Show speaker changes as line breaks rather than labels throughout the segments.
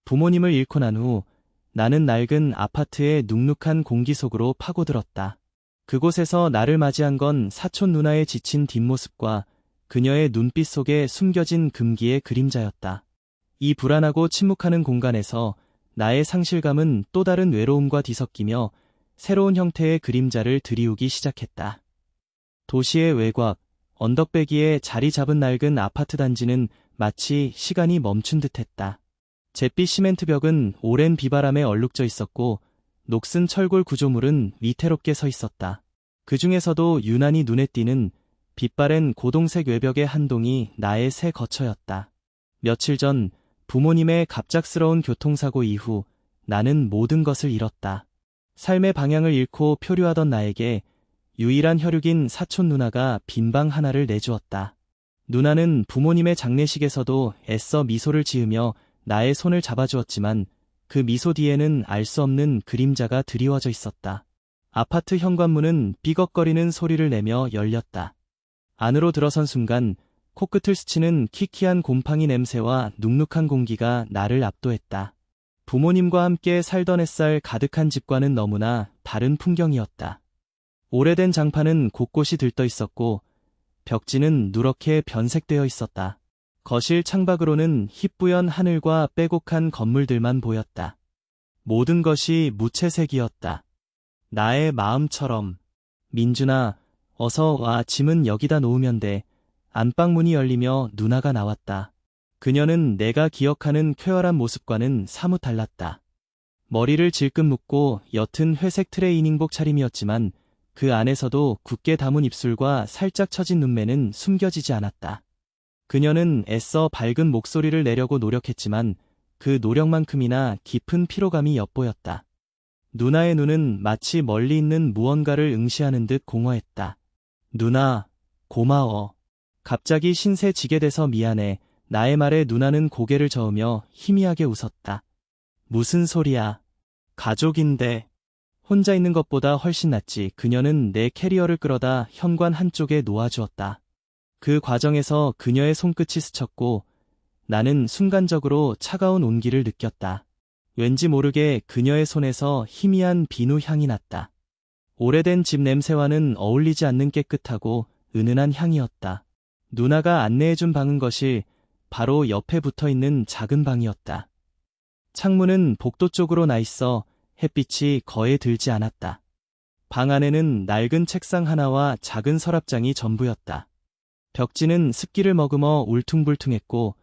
부모님을 잃고 난 후 나는 낡은 아파트의 눅눅한 공기 속으로 파고들었다. 그곳에서 나를 맞이한 건 사촌 누나의 지친 뒷모습과 그녀의 눈빛 속에 숨겨진 금기의 그림자였다. 이 불안하고 침묵하는 공간에서 나의 상실감은 또 다른 외로움과 뒤섞이며 새로운 형태의 그림자를 드리우기 시작했다. 도시의 외곽, 언덕배기에 자리 잡은 낡은 아파트 단지는 마치 시간이 멈춘 듯했다. 잿빛 시멘트 벽은 오랜 비바람에 얼룩져 있었고 녹슨 철골 구조물은 위태롭게 서 있었다. 그 중에서도 유난히 눈에 띄는 빛바랜 고동색 외벽의 한 동이 나의 새 거처였다. 며칠 전 부모님의 갑작스러운 교통사고 이후 나는 모든 것을 잃었다. 삶의 방향을 잃고 표류하던 나에게 유일한 혈육인 사촌 누나가 빈 방 하나를 내주었다. 누나는 부모님의 장례식에서도 애써 미소를 지으며 나의 손을 잡아주었지만 그 미소 뒤에는 알 수 없는 그림자가 드리워져 있었다. 아파트 현관문은 삐걱거리는 소리를 내며 열렸다. 안으로 들어선 순간 코끝을 스치는 키키한 곰팡이 냄새와 눅눅한 공기가 나를 압도했다. 부모님과 함께 살던 햇살 가득한 집과는 너무나 다른 풍경이었다. 오래된 장판은 곳곳이 들떠 있었고 벽지는 누렇게 변색되어 있었다. 거실 창밖으로는 희뿌연 하늘과 빼곡한 건물들만 보였다. 모든 것이 무채색이었다. 나의 마음처럼. 민준아, 어서 와. 짐은 여기다 놓으면 돼. 안방문이 열리며 누나가 나왔다. 그녀는 내가 기억하는 쾌활한 모습과는 사뭇 달랐다. 머리를 질끈 묶고 옅은 회색 트레이닝복 차림이었지만 그 안에서도 굳게 담은 입술과 살짝 처진 눈매는 숨겨지지 않았다. 그녀는 애써 밝은 목소리를 내려고 노력했지만 그 노력만큼이나 깊은 피로감이 엿보였다. 누나의 눈은 마치 멀리 있는 무언가를 응시하는 듯 공허했다. 누나, 고마워. 갑자기 신세 지게 돼서 미안해. 나의 말에 누나는 고개를 저으며 희미하게 웃었다. 무슨 소리야. 가족인데. 혼자 있는 것보다 훨씬 낫지. 그녀는 내 캐리어를 끌어다 현관 한쪽에 놓아주었다. 그 과정에서 그녀의 손끝이 스쳤고 나는 순간적으로 차가운 온기를 느꼈다. 왠지 모르게 그녀의 손에서 희미한 비누 향이 났다. 오래된 집 냄새와는 어울리지 않는 깨끗하고 은은한 향이었다. 누나가 안내해준 방은 거실, 바로 옆에 붙어있는 작은 방이었다. 창문은 복도 쪽으로 나 있어 햇빛이 거의 들지 않았다. 방 안에는 낡은 책상 하나와 작은 서랍장이 전부였다. 벽지는 습기를 머금어 울퉁불퉁했고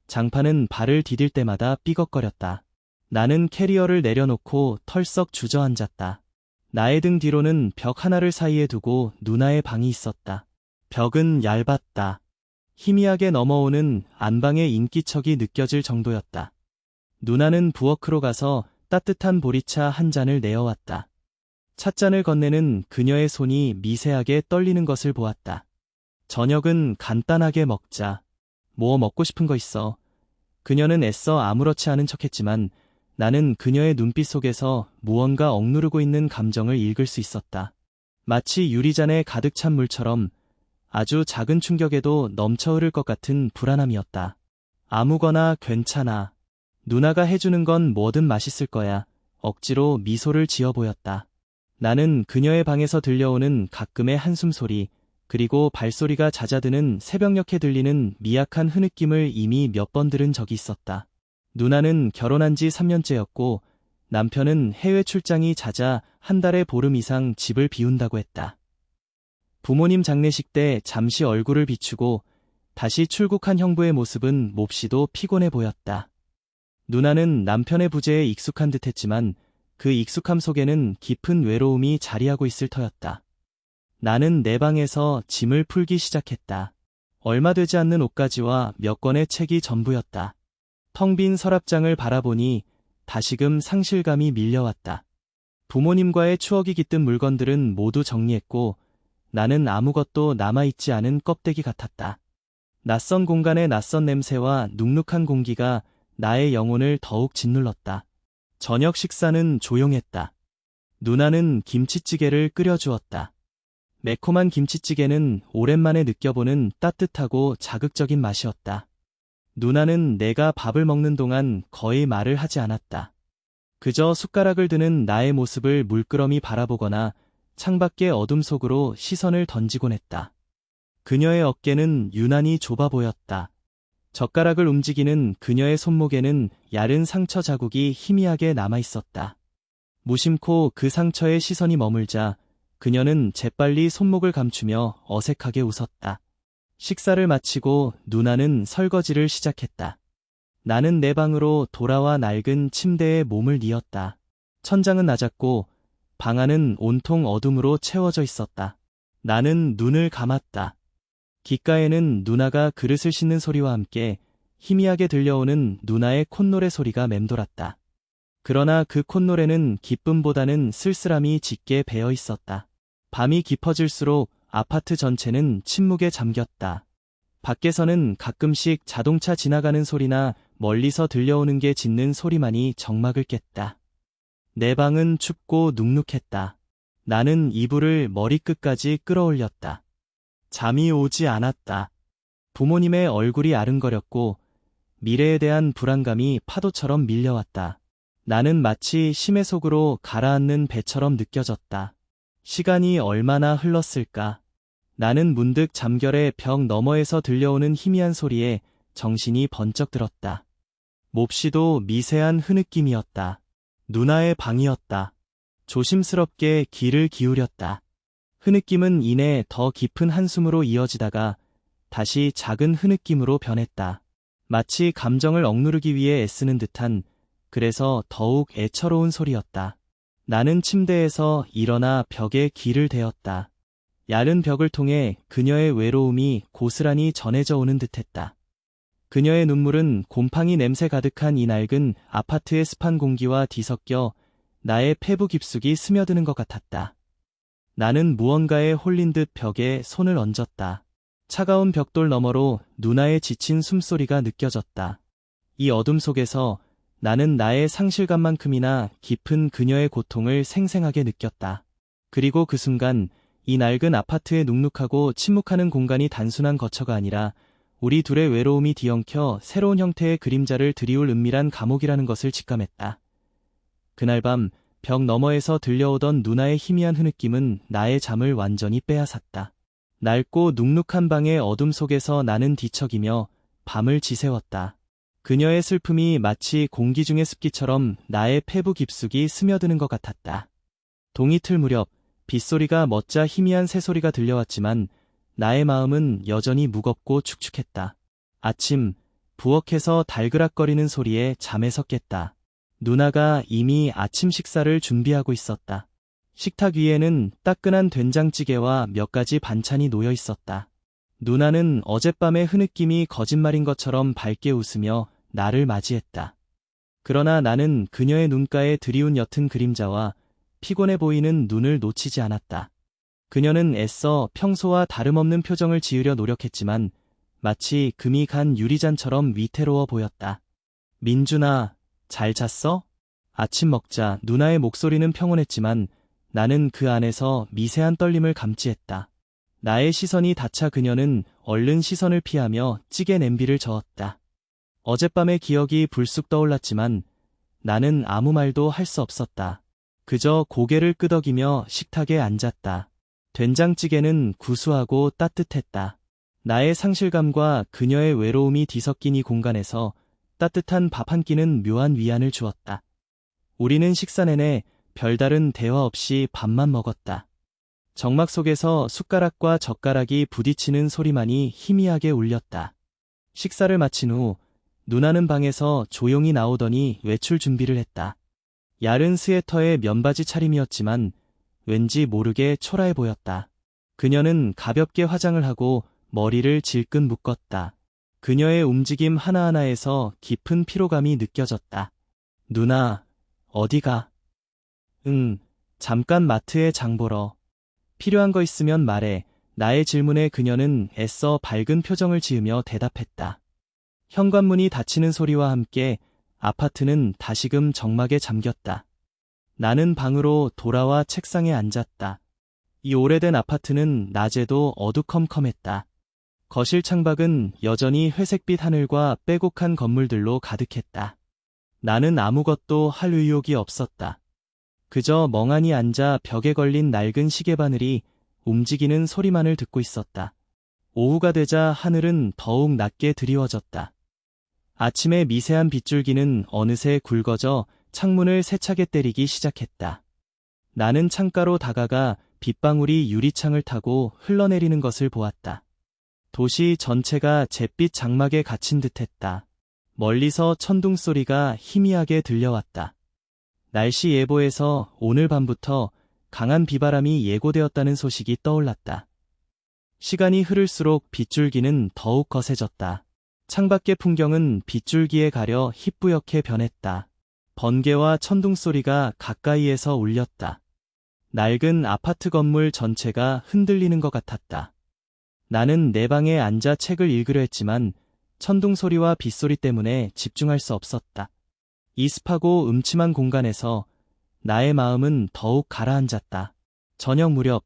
장판은 발을 디딜 때마다 삐걱거렸다. 나는 캐리어를 내려놓고 털썩 주저앉았다. 나의 등 뒤로는 벽 하나를 사이에 두고 누나의 방이 있었다. 벽은 얇았다. 희미하게 넘어오는 안방의 인기척이 느껴질 정도였다. 누나는 부엌으로 가서 따뜻한 보리차 한 잔을 내어왔다. 찻잔을 건네는 그녀의 손이 미세하게 떨리는 것을 보았다. 저녁은 간단하게 먹자. 뭐 먹고 싶은 거 있어? 그녀는 애써 아무렇지 않은 척했지만 나는 그녀의 눈빛 속에서 무언가 억누르고 있는 감정을 읽을 수 있었다. 마치 유리잔에 가득 찬 물처럼 아주 작은 충격에도 넘쳐 흐를 것 같은 불안함이었다. 아무거나 괜찮아. 누나가 해주는 건 뭐든 맛있을 거야. 억지로 미소를 지어 보였다. 나는 그녀의 방에서 들려오는 가끔의 한숨 소리, 그리고 발소리가 잦아드는 새벽녘에 들리는 미약한 흐느낌을 이미 몇 번 들은 적이 있었다. 누나는 결혼한 지 3년째였고 남편은 해외 출장이 잦아 한 달에 보름 이상 집을 비운다고 했다. 부모님 장례식 때 잠시 얼굴을 비추고 다시 출국한 형부의 모습은 몹시도 피곤해 보였다. 누나는 남편의 부재에 익숙한 듯했지만 그 익숙함 속에는 깊은 외로움이 자리하고 있을 터였다. 나는 내 방에서 짐을 풀기 시작했다. 얼마 되지 않는 옷가지와 몇 권의 책이 전부였다. 텅 빈 서랍장을 바라보니 다시금 상실감이 밀려왔다. 부모님과의 추억이 깃든 물건들은 모두 정리했고 나는 아무것도 남아있지 않은 껍데기 같았다. 낯선 공간의 낯선 냄새와 눅눅한 공기가 나의 영혼을 더욱 짓눌렀다. 저녁 식사는 조용했다. 누나는 김치찌개를 끓여주었다. 매콤한 김치찌개는 오랜만에 느껴보는 따뜻하고 자극적인 맛이었다. 누나는 내가 밥을 먹는 동안 거의 말을 하지 않았다. 그저 숟가락을 드는 나의 모습을 물끄러미 바라보거나 창밖의 어둠 속으로 시선을 던지곤 했다. 그녀의 어깨는 유난히 좁아 보였다. 젓가락을 움직이는 그녀의 손목에는 얇은 상처 자국이 희미하게 남아 있었다. 무심코 그 상처에 시선이 머물자 그녀는 재빨리 손목을 감추며 어색하게 웃었다. 식사를 마치고 누나는 설거지를 시작했다. 나는 내 방으로 돌아와 낡은 침대에 몸을 뉘었다. 천장은 낮았고 방 안은 온통 어둠으로 채워져 있었다. 나는 눈을 감았다. 귓가에는 누나가 그릇을 씻는 소리와 함께 희미하게 들려오는 누나의 콧노래 소리가 맴돌았다. 그러나 그 콧노래는 기쁨보다는 쓸쓸함이 짙게 배어 있었다. 밤이 깊어질수록 아파트 전체는 침묵에 잠겼다. 밖에서는 가끔씩 자동차 지나가는 소리나 멀리서 들려오는 게 짖는 소리만이 정막을 깼다. 내 방은 춥고 눅눅했다. 나는 이불을 머리끝까지 끌어올렸다. 잠이 오지 않았다. 부모님의 얼굴이 아른거렸고 미래에 대한 불안감이 파도처럼 밀려왔다. 나는 마치 심해 속으로 가라앉는 배처럼 느껴졌다. 시간이 얼마나 흘렀을까? 나는 문득 잠결에 벽 너머에서 들려오는 희미한 소리에 정신이 번쩍 들었다. 몹시도 미세한 흐느낌이었다. 누나의 방이었다. 조심스럽게 귀를 기울였다. 흐느낌은 이내 더 깊은 한숨으로 이어지다가 다시 작은 흐느낌으로 변했다. 마치 감정을 억누르기 위해 애쓰는 듯한, 그래서 더욱 애처로운 소리였다. 나는 침대에서 일어나 벽에 귀를 대었다. 얇은 벽을 통해 그녀의 외로움이 고스란히 전해져 오는 듯했다. 그녀의 눈물은 곰팡이 냄새 가득한 이 낡은 아파트의 습한 공기와 뒤섞여 나의 폐부 깊숙이 스며드는 것 같았다. 나는 무언가에 홀린 듯 벽에 손을 얹었다. 차가운 벽돌 너머로 누나의 지친 숨소리가 느껴졌다. 이 어둠 속에서 나는 나의 상실감만큼이나 깊은 그녀의 고통을 생생하게 느꼈다. 그리고 그 순간 이 낡은 아파트의 눅눅하고 침묵하는 공간이 단순한 거처가 아니라 우리 둘의 외로움이 뒤엉켜 새로운 형태의 그림자를 드리울 은밀한 감옥이라는 것을 직감했다. 그날 밤 벽 너머에서 들려오던 누나의 희미한 흐느낌은 나의 잠을 완전히 빼앗았다. 낡고 눅눅한 방의 어둠 속에서 나는 뒤척이며 밤을 지새웠다. 그녀의 슬픔이 마치 공기 중의 습기처럼 나의 폐부 깊숙이 스며드는 것 같았다. 동이틀 무렵 빗소리가 멋자 희미한 새소리가 들려왔지만 나의 마음은 여전히 무겁고 축축했다. 아침, 부엌에서 달그락거리는 소리에 잠에서 깼다. 누나가 이미 아침 식사를 준비하고 있었다. 식탁 위에는 따끈한 된장찌개와 몇 가지 반찬이 놓여 있었다. 누나는 어젯밤의 흐느낌이 거짓말인 것처럼 밝게 웃으며 나를 맞이했다. 그러나 나는 그녀의 눈가에 드리운 옅은 그림자와 피곤해 보이는 눈을 놓치지 않았다. 그녀는 애써 평소와 다름없는 표정을 지으려 노력했지만 마치 금이 간 유리잔처럼 위태로워 보였다. 민준아, 잘 잤어? 아침 먹자. 누나의 목소리는 평온했지만 나는 그 안에서 미세한 떨림을 감지했다. 나의 시선이 닿자 그녀는 얼른 시선을 피하며 찌개 냄비를 저었다. 어젯밤의 기억이 불쑥 떠올랐지만 나는 아무 말도 할 수 없었다. 그저 고개를 끄덕이며 식탁에 앉았다. 된장찌개는 구수하고 따뜻했다. 나의 상실감과 그녀의 외로움이 뒤섞인 이 공간에서 따뜻한 밥 한 끼는 묘한 위안을 주었다. 우리는 식사 내내 별다른 대화 없이 밥만 먹었다. 정막 속에서 숟가락과 젓가락이 부딪히는 소리만이 희미하게 울렸다. 식사를 마친 후 누나는 방에서 조용히 나오더니 외출 준비를 했다. 얇은 스웨터에 면바지 차림이었지만 왠지 모르게 초라해 보였다. 그녀는 가볍게 화장을 하고 머리를 질끈 묶었다. 그녀의 움직임 하나하나에서 깊은 피로감이 느껴졌다. 누나, 어디가? 잠깐 마트에 장 보러. 필요한 거 있으면 말해. 나의 질문에 그녀는 애써 밝은 표정을 지으며 대답했다. 현관문이 닫히는 소리와 함께 아파트는 다시금 정막에 잠겼다. 나는 방으로 돌아와 책상에 앉았다. 이 오래된 아파트는 낮에도 어두컴컴했다. 거실 창밖은 여전히 회색빛 하늘과 빼곡한 건물들로 가득했다. 나는 아무것도 할 의욕이 없었다. 그저 멍하니 앉아 벽에 걸린 낡은 시계바늘이 움직이는 소리만을 듣고 있었다. 오후가 되자 하늘은 더욱 낮게 드리워졌다. 아침의 미세한 빗줄기는 어느새 굵어져 창문을 세차게 때리기 시작했다. 나는 창가로 다가가 빗방울이 유리창을 타고 흘러내리는 것을 보았다. 도시 전체가 잿빛 장막에 갇힌 듯했다. 멀리서 천둥 소리가 희미하게 들려왔다. 날씨 예보에서 오늘 밤부터 강한 비바람이 예고되었다는 소식이 떠올랐다. 시간이 흐를수록 빗줄기는 더욱 거세졌다. 창밖의 풍경은 빗줄기에 가려 희뿌옇게 변했다. 번개와 천둥 소리가 가까이에서 울렸다. 낡은 아파트 건물 전체가 흔들리는 것 같았다. 나는 내 방에 앉아 책을 읽으려 했지만 천둥 소리와 빗소리 때문에 집중할 수 없었다. 이 습하고 음침한 공간에서 나의 마음은 더욱 가라앉았다. 저녁 무렵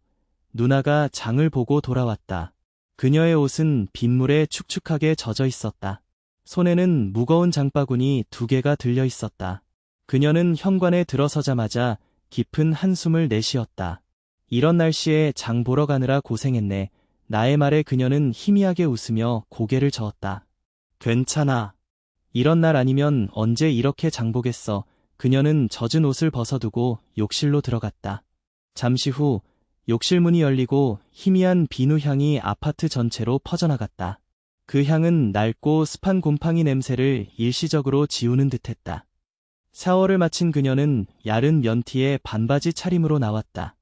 누나가 장을 보고 돌아왔다. 그녀의 옷은 빗물에 축축하게 젖어 있었다. 손에는 무거운 장바구니 2개가 들려 있었다. 그녀는 현관에 들어서자마자 깊은 한숨을 내쉬었다. 이런 날씨에 장 보러 가느라 고생했네. 나의 말에 그녀는 희미하게 웃으며 고개를 저었다. 괜찮아. 이런 날 아니면 언제 이렇게 장 보겠어. 그녀는 젖은 옷을 벗어두고 욕실로 들어갔다. 잠시 후 욕실 문이 열리고 희미한 비누 향이 아파트 전체로 퍼져나갔다. 그 향은 낡고 습한 곰팡이 냄새를 일시적으로 지우는 듯했다. 샤워를 마친 그녀는 야른 면티에 반바지 차림으로 나왔다.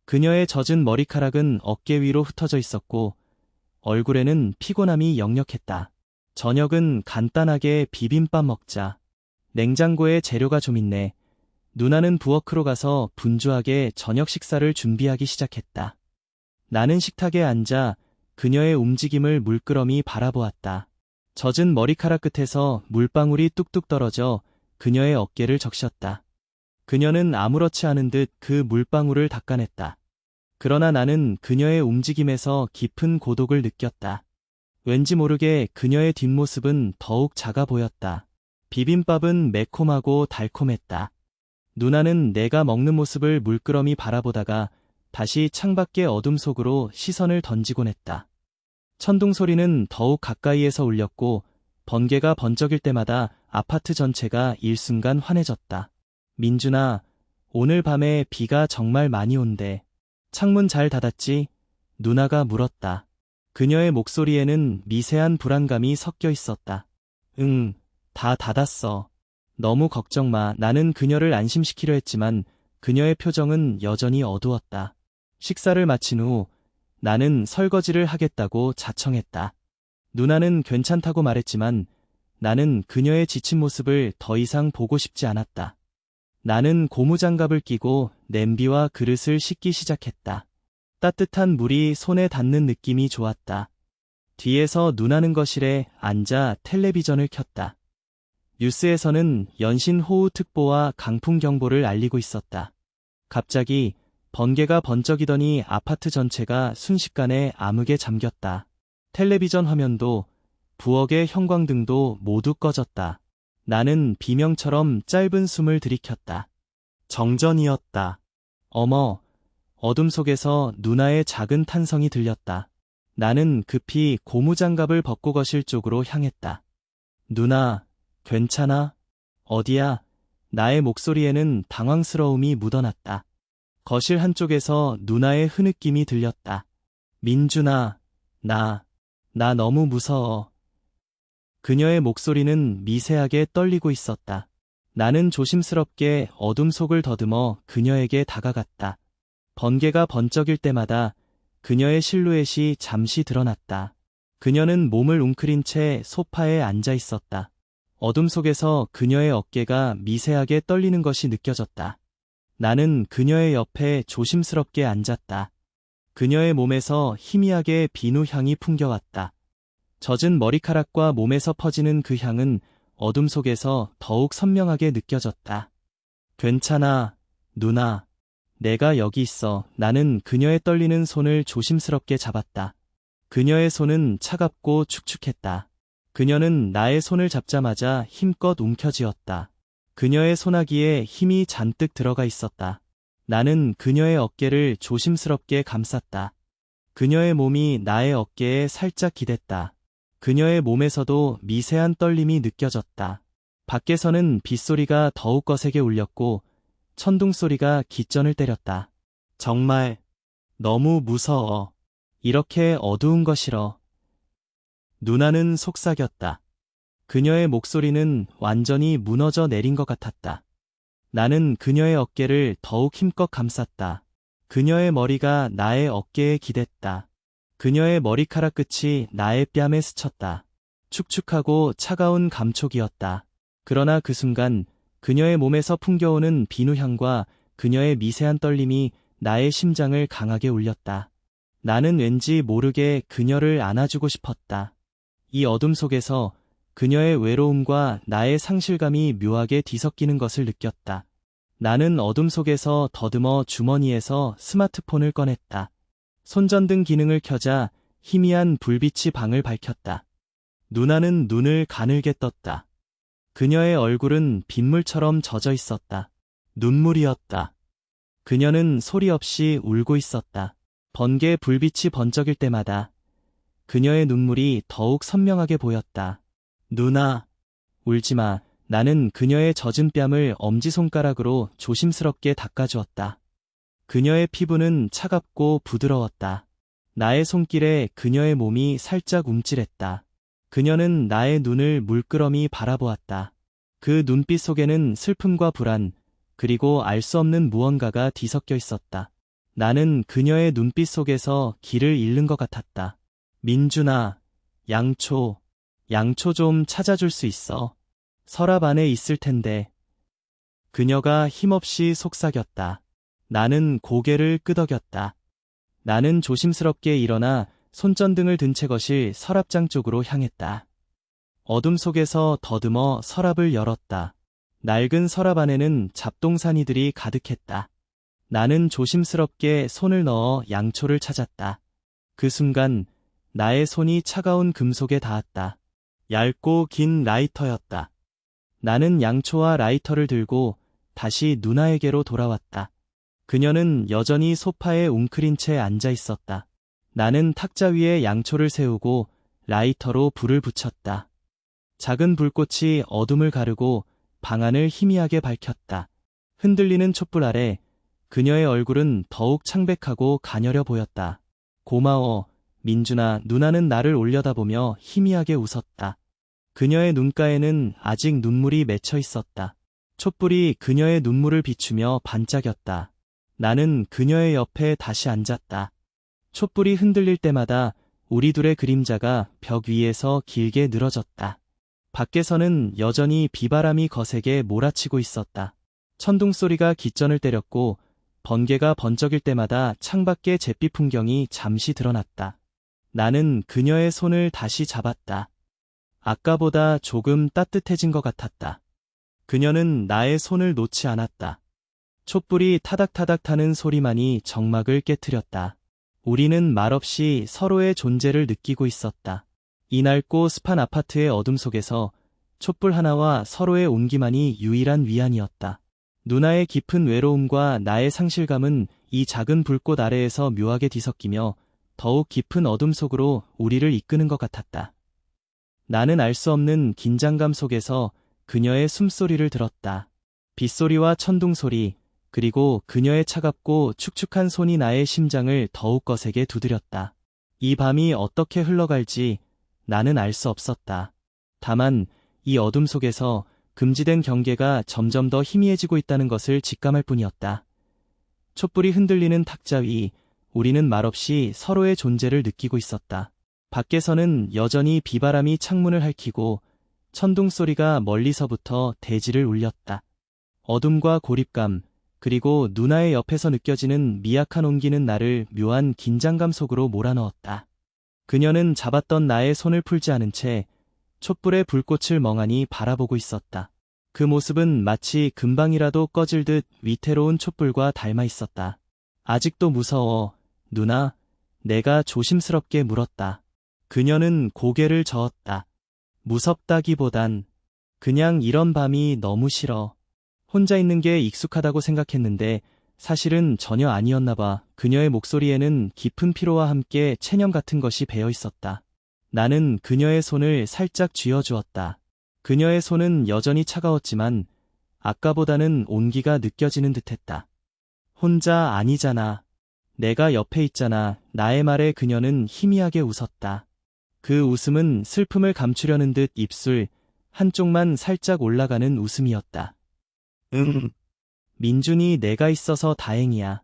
그녀의 젖은 머리카락은 어깨 위로 흩어져 있었고 얼굴에는 피곤함이 역력했다. 저녁은 간단하게 비빔밥 먹자. 냉장고에 재료가 좀 있네. 누나는 부엌으로 가서 분주하게 저녁 식사를 준비하기 시작했다. 나는 식탁에 앉아 그녀의 움직임을 물끄러미 바라보았다. 젖은 머리카락 끝에서 물방울이 뚝뚝 떨어져 그녀의 어깨를 적셨다. 그녀는 아무렇지 않은 듯 그 물방울을 닦아냈다. 그러나 나는 그녀의 움직임에서 깊은 고독을 느꼈다. 왠지 모르게 그녀의 뒷모습은 더욱 작아 보였다. 비빔밥은 매콤하고 달콤했다. 누나는 내가 먹는 모습을 물끄러미 바라보다가 다시 창밖의 어둠 속으로 시선을 던지곤 했다. 천둥 소리는 더욱 가까이에서 울렸고 번개가 번쩍일 때마다 아파트 전체가 일순간 환해졌다. 민준아, 오늘 밤에 비가 정말 많이 온대. 창문 잘 닫았지? 누나가 물었다. 그녀의 목소리에는 미세한 불안감이 섞여 있었다. 응, 다 닫았어. 너무 걱정 마. 나는 그녀를 안심시키려 했지만 그녀의 표정은 여전히 어두웠다. 식사를 마친 후 나는 설거지를 하겠다고 자청했다. 누나는 괜찮다고 말했지만 나는 그녀의 지친 모습을 더 이상 보고 싶지 않았다. 나는 고무장갑을 끼고 냄비와 그릇을 씻기 시작했다. 따뜻한 물이 손에 닿는 느낌이 좋았다. 뒤에서 누나는 거실에 앉아 텔레비전을 켰다. 뉴스에서는 연신호우특보와 강풍경보를 알리고 있었다. 갑자기 번개가 번쩍이더니 아파트 전체가 순식간에 암흑에 잠겼다. 텔레비전 화면도 부엌의 형광등도 모두 꺼졌다. 나는 비명처럼 짧은 숨을 들이켰다. 정전이었다. 어머, 어둠 속에서 누나의 작은 탄성이 들렸다. 나는 급히 고무장갑을 벗고 거실 쪽으로 향했다. 누나, 괜찮아? 어디야? 나의 목소리에는 당황스러움이 묻어났다. 거실 한쪽에서 누나의 흐느낌이 들렸다. 민준아, 나 너무 무서워. 그녀의 목소리는 미세하게 떨리고 있었다. 나는 조심스럽게 어둠 속을 더듬어 그녀에게 다가갔다. 번개가 번쩍일 때마다 그녀의 실루엣이 잠시 드러났다. 그녀는 몸을 웅크린 채 소파에 앉아 있었다. 어둠 속에서 그녀의 어깨가 미세하게 떨리는 것이 느껴졌다. 나는 그녀의 옆에 조심스럽게 앉았다. 그녀의 몸에서 희미하게 비누 향이 풍겨왔다. 젖은 머리카락과 몸에서 퍼지는 그 향은 어둠 속에서 더욱 선명하게 느껴졌다. 괜찮아, 누나. 내가 여기 있어. 나는 그녀의 떨리는 손을 조심스럽게 잡았다. 그녀의 손은 차갑고 축축했다. 그녀는 나의 손을 잡자마자 힘껏 움켜쥐었다. 그녀의 소나기에 힘이 잔뜩 들어가 있었다. 나는 그녀의 어깨를 조심스럽게 감쌌다. 그녀의 몸이 나의 어깨에 살짝 기댔다. 그녀의 몸에서도 미세한 떨림이 느껴졌다. 밖에서는 빗소리가 더욱 거세게 울렸고 천둥 소리가 깃전을 때렸다. 정말 너무 무서워. 이렇게 어두운 거 싫어. 누나는 속삭였다. 그녀의 목소리는 완전히 무너져 내린 것 같았다. 나는 그녀의 어깨를 더욱 힘껏 감쌌다. 그녀의 머리가 나의 어깨에 기댔다. 그녀의 머리카락 끝이 나의 뺨에 스쳤다. 축축하고 차가운 감촉이었다. 그러나 그 순간 그녀의 몸에서 풍겨오는 비누향과 그녀의 미세한 떨림이 나의 심장을 강하게 울렸다. 나는 왠지 모르게 그녀를 안아주고 싶었다. 이 어둠 속에서 그녀의 외로움과 나의 상실감이 묘하게 뒤섞이는 것을 느꼈다. 나는 어둠 속에서 더듬어 주머니에서 스마트폰을 꺼냈다. 손전등 기능을 켜자 희미한 불빛이 방을 밝혔다. 누나는 눈을 가늘게 떴다. 그녀의 얼굴은 빗물처럼 젖어 있었다. 눈물이었다. 그녀는 소리 없이 울고 있었다. 번개 불빛이 번쩍일 때마다 그녀의 눈물이 더욱 선명하게 보였다. 누나, 울지마. 나는 그녀의 젖은 뺨을 엄지손가락으로 조심스럽게 닦아주었다. 그녀의 피부는 차갑고 부드러웠다. 나의 손길에 그녀의 몸이 살짝 움찔했다. 그녀는 나의 눈을 물끄러미 바라보았다. 그 눈빛 속에는 슬픔과 불안, 그리고 알 수 없는 무언가가 뒤섞여 있었다. 나는 그녀의 눈빛 속에서 길을 잃는 것 같았다. 민준아, 양초 좀 찾아줄 수 있어? 서랍 안에 있을 텐데. 그녀가 힘없이 속삭였다. 나는 고개를 끄덕였다. 나는 조심스럽게 일어나 손전등을 든 채 거실 서랍장 쪽으로 향했다. 어둠 속에서 더듬어 서랍을 열었다. 낡은 서랍 안에는 잡동사니들이 가득했다. 나는 조심스럽게 손을 넣어 양초를 찾았다. 그 순간 나의 손이 차가운 금속에 닿았다. 얇고 긴 라이터였다. 나는 양초와 라이터를 들고 다시 누나에게로 돌아왔다. 그녀는 여전히 소파에 웅크린 채 앉아 있었다. 나는 탁자 위에 양초를 세우고 라이터로 불을 붙였다. 작은 불꽃이 어둠을 가르고 방 안을 희미하게 밝혔다. 흔들리는 촛불 아래 그녀의 얼굴은 더욱 창백하고 가녀려 보였다. 고마워, 민준아. 누나는 나를 올려다보며 희미하게 웃었다. 그녀의 눈가에는 아직 눈물이 맺혀 있었다. 촛불이 그녀의 눈물을 비추며 반짝였다. 나는 그녀의 옆에 다시 앉았다. 촛불이 흔들릴 때마다 우리 둘의 그림자가 벽 위에서 길게 늘어졌다. 밖에서는 여전히 비바람이 거세게 몰아치고 있었다. 천둥 소리가 깃전을 때렸고 번개가 번쩍일 때마다 창밖의 잿빛 풍경이 잠시 드러났다. 나는 그녀의 손을 다시 잡았다. 아까보다 조금 따뜻해진 것 같았다. 그녀는 나의 손을 놓지 않았다. 촛불이 타닥타닥 타는 소리만이 정막을 깨트렸다. 우리는 말없이 서로의 존재를 느끼고 있었다. 이 낡고 습한 아파트의 어둠 속에서 촛불 하나와 서로의 온기만이 유일한 위안이었다. 누나의 깊은 외로움과 나의 상실감은 이 작은 불꽃 아래에서 묘하게 뒤섞이며 더욱 깊은 어둠 속으로 우리를 이끄는 것 같았다. 나는 알 수 없는 긴장감 속에서 그녀의 숨소리를 들었다. 빗소리와 천둥 소리, 그리고 그녀의 차갑고 축축한 손이 나의 심장을 더욱 거세게 두드렸다. 이 밤이 어떻게 흘러갈지 나는 알 수 없었다. 다만 이 어둠 속에서 금지된 경계가 점점 더 희미해지고 있다는 것을 직감할 뿐이었다. 촛불이 흔들리는 탁자 위, 우리는 말없이 서로의 존재를 느끼고 있었다. 밖에서는 여전히 비바람이 창문을 핥히고 천둥 소리가 멀리서부터 대지를 울렸다. 어둠과 고립감, 그리고 누나의 옆에서 느껴지는 미약한 온기는 나를 묘한 긴장감 속으로 몰아넣었다. 그녀는 잡았던 나의 손을 풀지 않은 채 촛불의 불꽃을 멍하니 바라보고 있었다. 그 모습은 마치 금방이라도 꺼질 듯 위태로운 촛불과 닮아 있었다. 아직도 무서워, 누나. 내가 조심스럽게 물었다. 그녀는 고개를 저었다. 무섭다기보단 그냥 이런 밤이 너무 싫어. 혼자 있는 게 익숙하다고 생각했는데 사실은 전혀 아니었나 봐. 그녀의 목소리에는 깊은 피로와 함께 체념 같은 것이 배어 있었다. 나는 그녀의 손을 살짝 쥐어주었다. 그녀의 손은 여전히 차가웠지만 아까보다는 온기가 느껴지는 듯했다. 혼자 아니잖아. 내가 옆에 있잖아. 나의 말에 그녀는 희미하게 웃었다. 그 웃음은 슬픔을 감추려는 듯 입술 한쪽만 살짝 올라가는 웃음이었다. 민준이 내가 있어서 다행이야.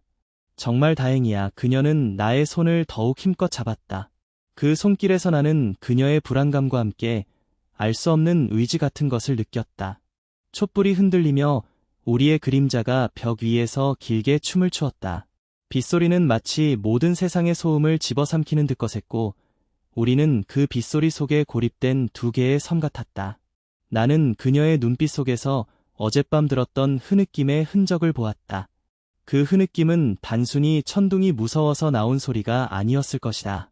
정말 다행이야. 그녀는 나의 손을 더욱 힘껏 잡았다. 그 손길에서 나는 그녀의 불안감과 함께 알 수 없는 의지 같은 것을 느꼈다. 촛불이 흔들리며 우리의 그림자가 벽 위에서 길게 춤을 추었다. 빗소리는 마치 모든 세상의 소음을 집어삼키는 듯 거셌고 우리는 그 빗소리 속에 고립된 두 개의 섬 같았다. 나는 그녀의 눈빛 속에서 어젯밤 들었던 흐느낌의 흔적을 보았다. 그 흐느낌은 단순히 천둥이 무서워서 나온 소리가 아니었을 것이다.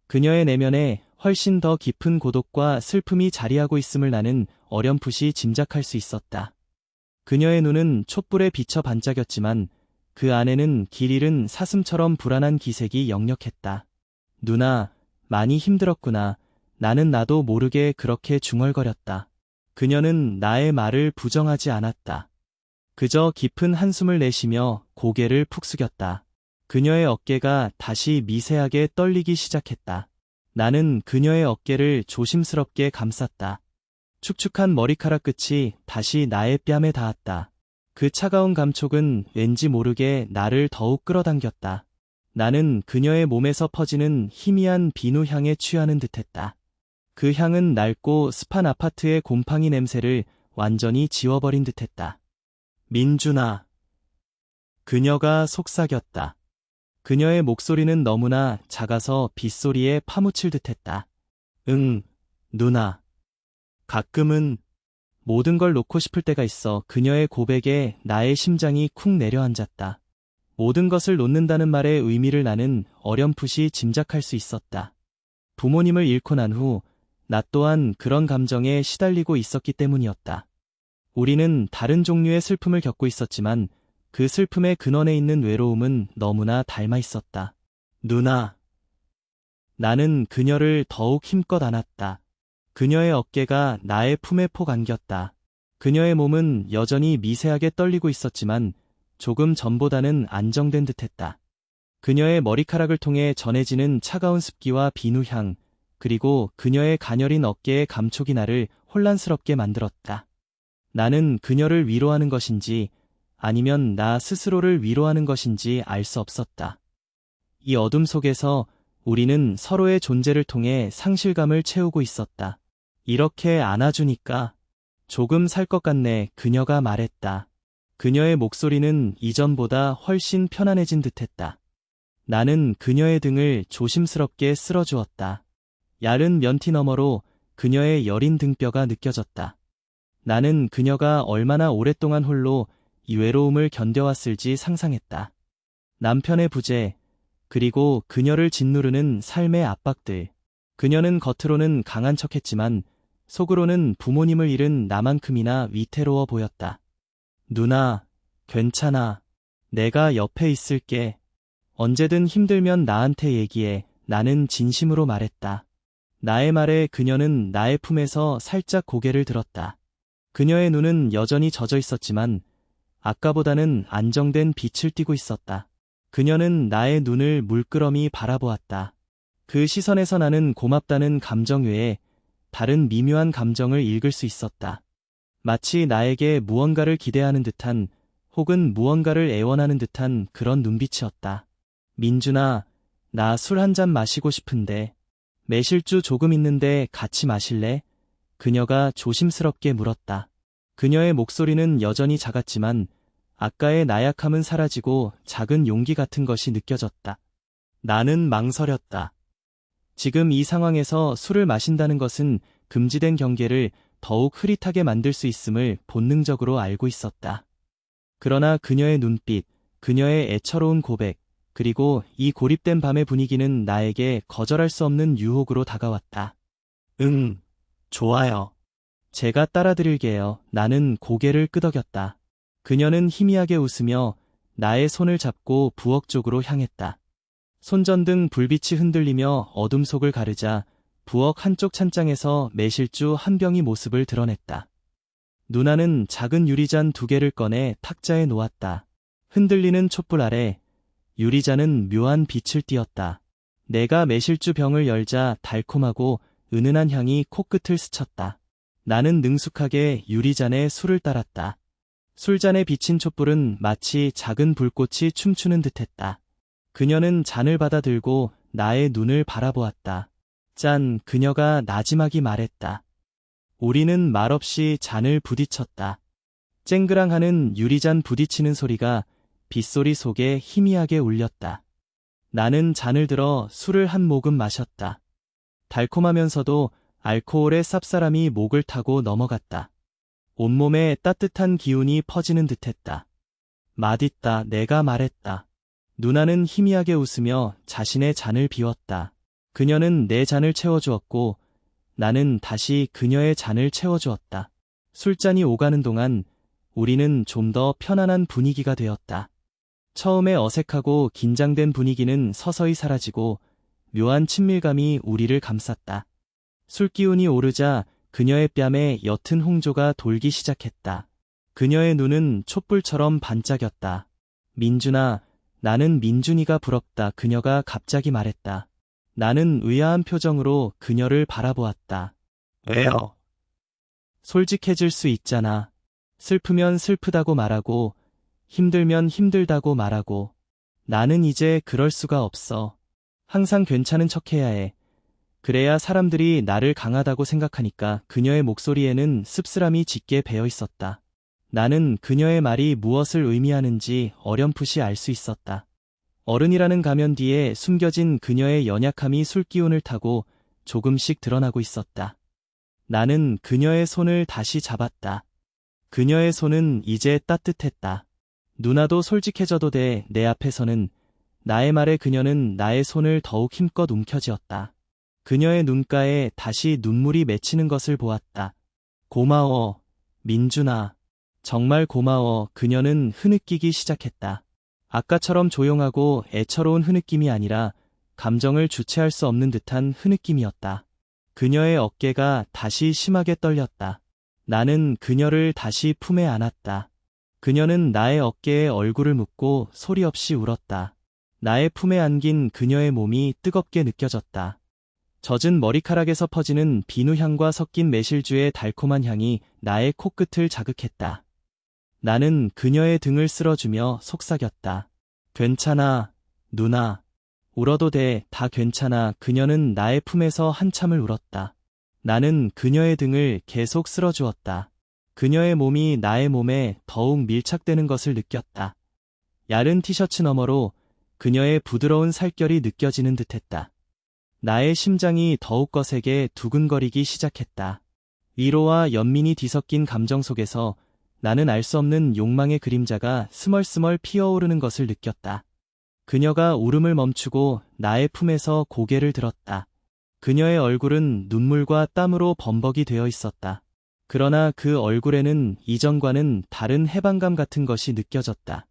그녀의 내면에 훨씬 더 깊은 고독과 슬픔이 자리하고 있음을 나는 어렴풋이 짐작할 수 있었다. 그녀의 눈은 촛불에 비쳐 반짝였지만 그 안에는 길 잃은 사슴처럼 불안한 기색이 역력했다. 누나, 많이 힘들었구나. 나는 나도 모르게 그렇게 중얼거렸다. 그녀는 나의 말을 부정하지 않았다. 그저 깊은 한숨을 내쉬며 고개를 푹 숙였다. 그녀의 어깨가 다시 미세하게 떨리기 시작했다. 나는 그녀의 어깨를 조심스럽게 감쌌다. 축축한 머리카락 끝이 다시 나의 뺨에 닿았다. 그 차가운 감촉은 왠지 모르게 나를 더욱 끌어당겼다. 나는 그녀의 몸에서 퍼지는 희미한 비누 향에 취하는 듯했다. 그 향은 낡고 습한 아파트의 곰팡이 냄새를 완전히 지워버린 듯했다. 민준아. 그녀가 속삭였다. 그녀의 목소리는 너무나 작아서 빗소리에 파묻힐 듯했다. 응, 누나. 가끔은 모든 걸 놓고 싶을 때가 있어. 그녀의 고백에 나의 심장이 쿵 내려앉았다. 모든 것을 놓는다는 말의 의미를 나는 어렴풋이 짐작할 수 있었다. 부모님을 잃고 난 후 나 또한 그런 감정에 시달리고 있었기 때문이었다. 우리는 다른 종류의 슬픔을 겪고 있었지만 그 슬픔의 근원에 있는 외로움은 너무나 닮아 있었다. 누나. 나는 그녀를 더욱 힘껏 안았다. 그녀의 어깨가 나의 품에 폭 안겼다. 그녀의 몸은 여전히 미세하게 떨리고 있었지만 조금 전보다는 안정된 듯했다. 그녀의 머리카락을 통해 전해지는 차가운 습기와 비누향, 그리고 그녀의 가녀린 어깨의 감촉이 나를 혼란스럽게 만들었다. 나는 그녀를 위로하는 것인지 아니면 나 스스로를 위로하는 것인지 알 수 없었다. 이 어둠 속에서 우리는 서로의 존재를 통해 상실감을 채우고 있었다. 이렇게 안아주니까 조금 살 것 같네. 그녀가 말했다. 그녀의 목소리는 이전보다 훨씬 편안해진 듯했다. 나는 그녀의 등을 조심스럽게 쓸어주었다. 얇은 면티 너머로 그녀의 여린 등뼈가 느껴졌다. 나는 그녀가 얼마나 오랫동안 홀로 이 외로움을 견뎌왔을지 상상했다. 남편의 부재, 그리고 그녀를 짓누르는 삶의 압박들. 그녀는 겉으로는 강한 척했지만 속으로는 부모님을 잃은 나만큼이나 위태로워 보였다. 누나, 괜찮아. 내가 옆에 있을게. 언제든 힘들면 나한테 얘기해. 나는 진심으로 말했다. 나의 말에 그녀는 나의 품에서 살짝 고개를 들었다. 그녀의 눈은 여전히 젖어 있었지만 아까보다는 안정된 빛을 띠고 있었다. 그녀는 나의 눈을 물끄러미 바라보았다. 그 시선에서 나는 고맙다는 감정 외에 다른 미묘한 감정을 읽을 수 있었다. 마치 나에게 무언가를 기대하는 듯한 혹은 무언가를 애원하는 듯한 그런 눈빛이었다. 민준아, 나 술 한 잔 마시고 싶은데. 매실주 조금 있는데 같이 마실래? 그녀가 조심스럽게 물었다. 그녀의 목소리는 여전히 작았지만 아까의 나약함은 사라지고 작은 용기 같은 것이 느껴졌다. 나는 망설였다. 지금 이 상황에서 술을 마신다는 것은 금지된 경계를 더욱 흐릿하게 만들 수 있음을 본능적으로 알고 있었다. 그러나 그녀의 눈빛, 그녀의 애처로운 고백, 그리고 이 고립된 밤의 분위기는 나에게 거절할 수 없는 유혹으로 다가왔다. 응, 좋아요. 제가 따라드릴게요. 나는 고개를 끄덕였다. 그녀는 희미하게 웃으며 나의 손을 잡고 부엌 쪽으로 향했다. 손전등 불빛이 흔들리며 어둠 속을 가르자 부엌 한쪽 찬장에서 매실주 한 병이 모습을 드러냈다. 누나는 작은 유리잔 2개를 꺼내 탁자에 놓았다. 흔들리는 촛불 아래 유리잔은 묘한 빛을 띠었다. 내가 매실주 병을 열자 달콤하고 은은한 향이 코끝을 스쳤다. 나는 능숙하게 유리잔에 술을 따랐다. 술잔에 비친 촛불은 마치 작은 불꽃이 춤추는 듯했다. 그녀는 잔을 받아들고 나의 눈을 바라보았다. 짠, 그녀가 나지막이 말했다. 우리는 말없이 잔을 부딪혔다. 쨍그랑하는 유리잔 부딪히는 소리가 빗소리 속에 희미하게 울렸다. 나는 잔을 들어 술을 한 모금 마셨다. 달콤하면서도 알코올의 쌉싸람이 목을 타고 넘어갔다. 온몸에 따뜻한 기운이 퍼지는 듯했다. 맛있다, 내가 말했다. 누나는 희미하게 웃으며 자신의 잔을 비웠다. 그녀는 내 잔을 채워주었고 나는 다시 그녀의 잔을 채워주었다. 술잔이 오가는 동안 우리는 좀 더 편안한 분위기가 되었다. 처음에 어색하고 긴장된 분위기는 서서히 사라지고 묘한 친밀감이 우리를 감쌌다. 술기운이 오르자 그녀의 뺨에 옅은 홍조가 돌기 시작했다. 그녀의 눈은 촛불처럼 반짝였다. 민준아, 나는 민준이가 부럽다. 그녀가 갑자기 말했다. 나는 의아한 표정으로 그녀를 바라보았다. 왜요? 솔직해질 수 있잖아. 슬프면 슬프다고 말하고 힘들면 힘들다고 말하고 나는 이제 그럴 수가 없어. 항상 괜찮은 척해야 해. 그래야 사람들이 나를 강하다고 생각하니까. 그녀의 목소리에는 씁쓸함이 짙게 배어 있었다. 나는 그녀의 말이 무엇을 의미하는지 어렴풋이 알 수 있었다. 어른이라는 가면 뒤에 숨겨진 그녀의 연약함이 술기운을 타고 조금씩 드러나고 있었다. 나는 그녀의 손을 다시 잡았다. 그녀의 손은 이제 따뜻했다. 누나도 솔직해져도 돼. 내 앞에서는 나의 말에 그녀는 나의 손을 더욱 힘껏 움켜쥐었다. 그녀의 눈가에 다시 눈물이 맺히는 것을 보았다. 고마워, 민준아. 정말 고마워. 그녀는 흐느끼기 시작했다. 아까처럼 조용하고 애처로운 흐느낌이 아니라 감정을 주체할 수 없는 듯한 흐느낌이었다. 그녀의 어깨가 다시 심하게 떨렸다. 나는 그녀를 다시 품에 안았다. 그녀는 나의 어깨에 얼굴을 묻고 소리 없이 울었다. 나의 품에 안긴 그녀의 몸이 뜨겁게 느껴졌다. 젖은 머리카락에서 퍼지는 비누향과 섞인 매실주의 달콤한 향이 나의 코끝을 자극했다. 나는 그녀의 등을 쓸어주며 속삭였다. 괜찮아, 누나. 울어도 돼, 다 괜찮아. 그녀는 나의 품에서 한참을 울었다. 나는 그녀의 등을 계속 쓸어주었다. 그녀의 몸이 나의 몸에 더욱 밀착되는 것을 느꼈다. 야른 티셔츠 너머로 그녀의 부드러운 살결이 느껴지는 듯했다. 나의 심장이 더욱 거세게 두근거리기 시작했다. 위로와 연민이 뒤섞인 감정 속에서 나는 알 수 없는 욕망의 그림자가 스멀스멀 피어오르는 것을 느꼈다. 그녀가 울음을 멈추고 나의 품에서 고개를 들었다. 그녀의 얼굴은 눈물과 땀으로 범벅이 되어 있었다. 그러나 그 얼굴에는 이전과는 다른 해방감 같은 것이 느껴졌다.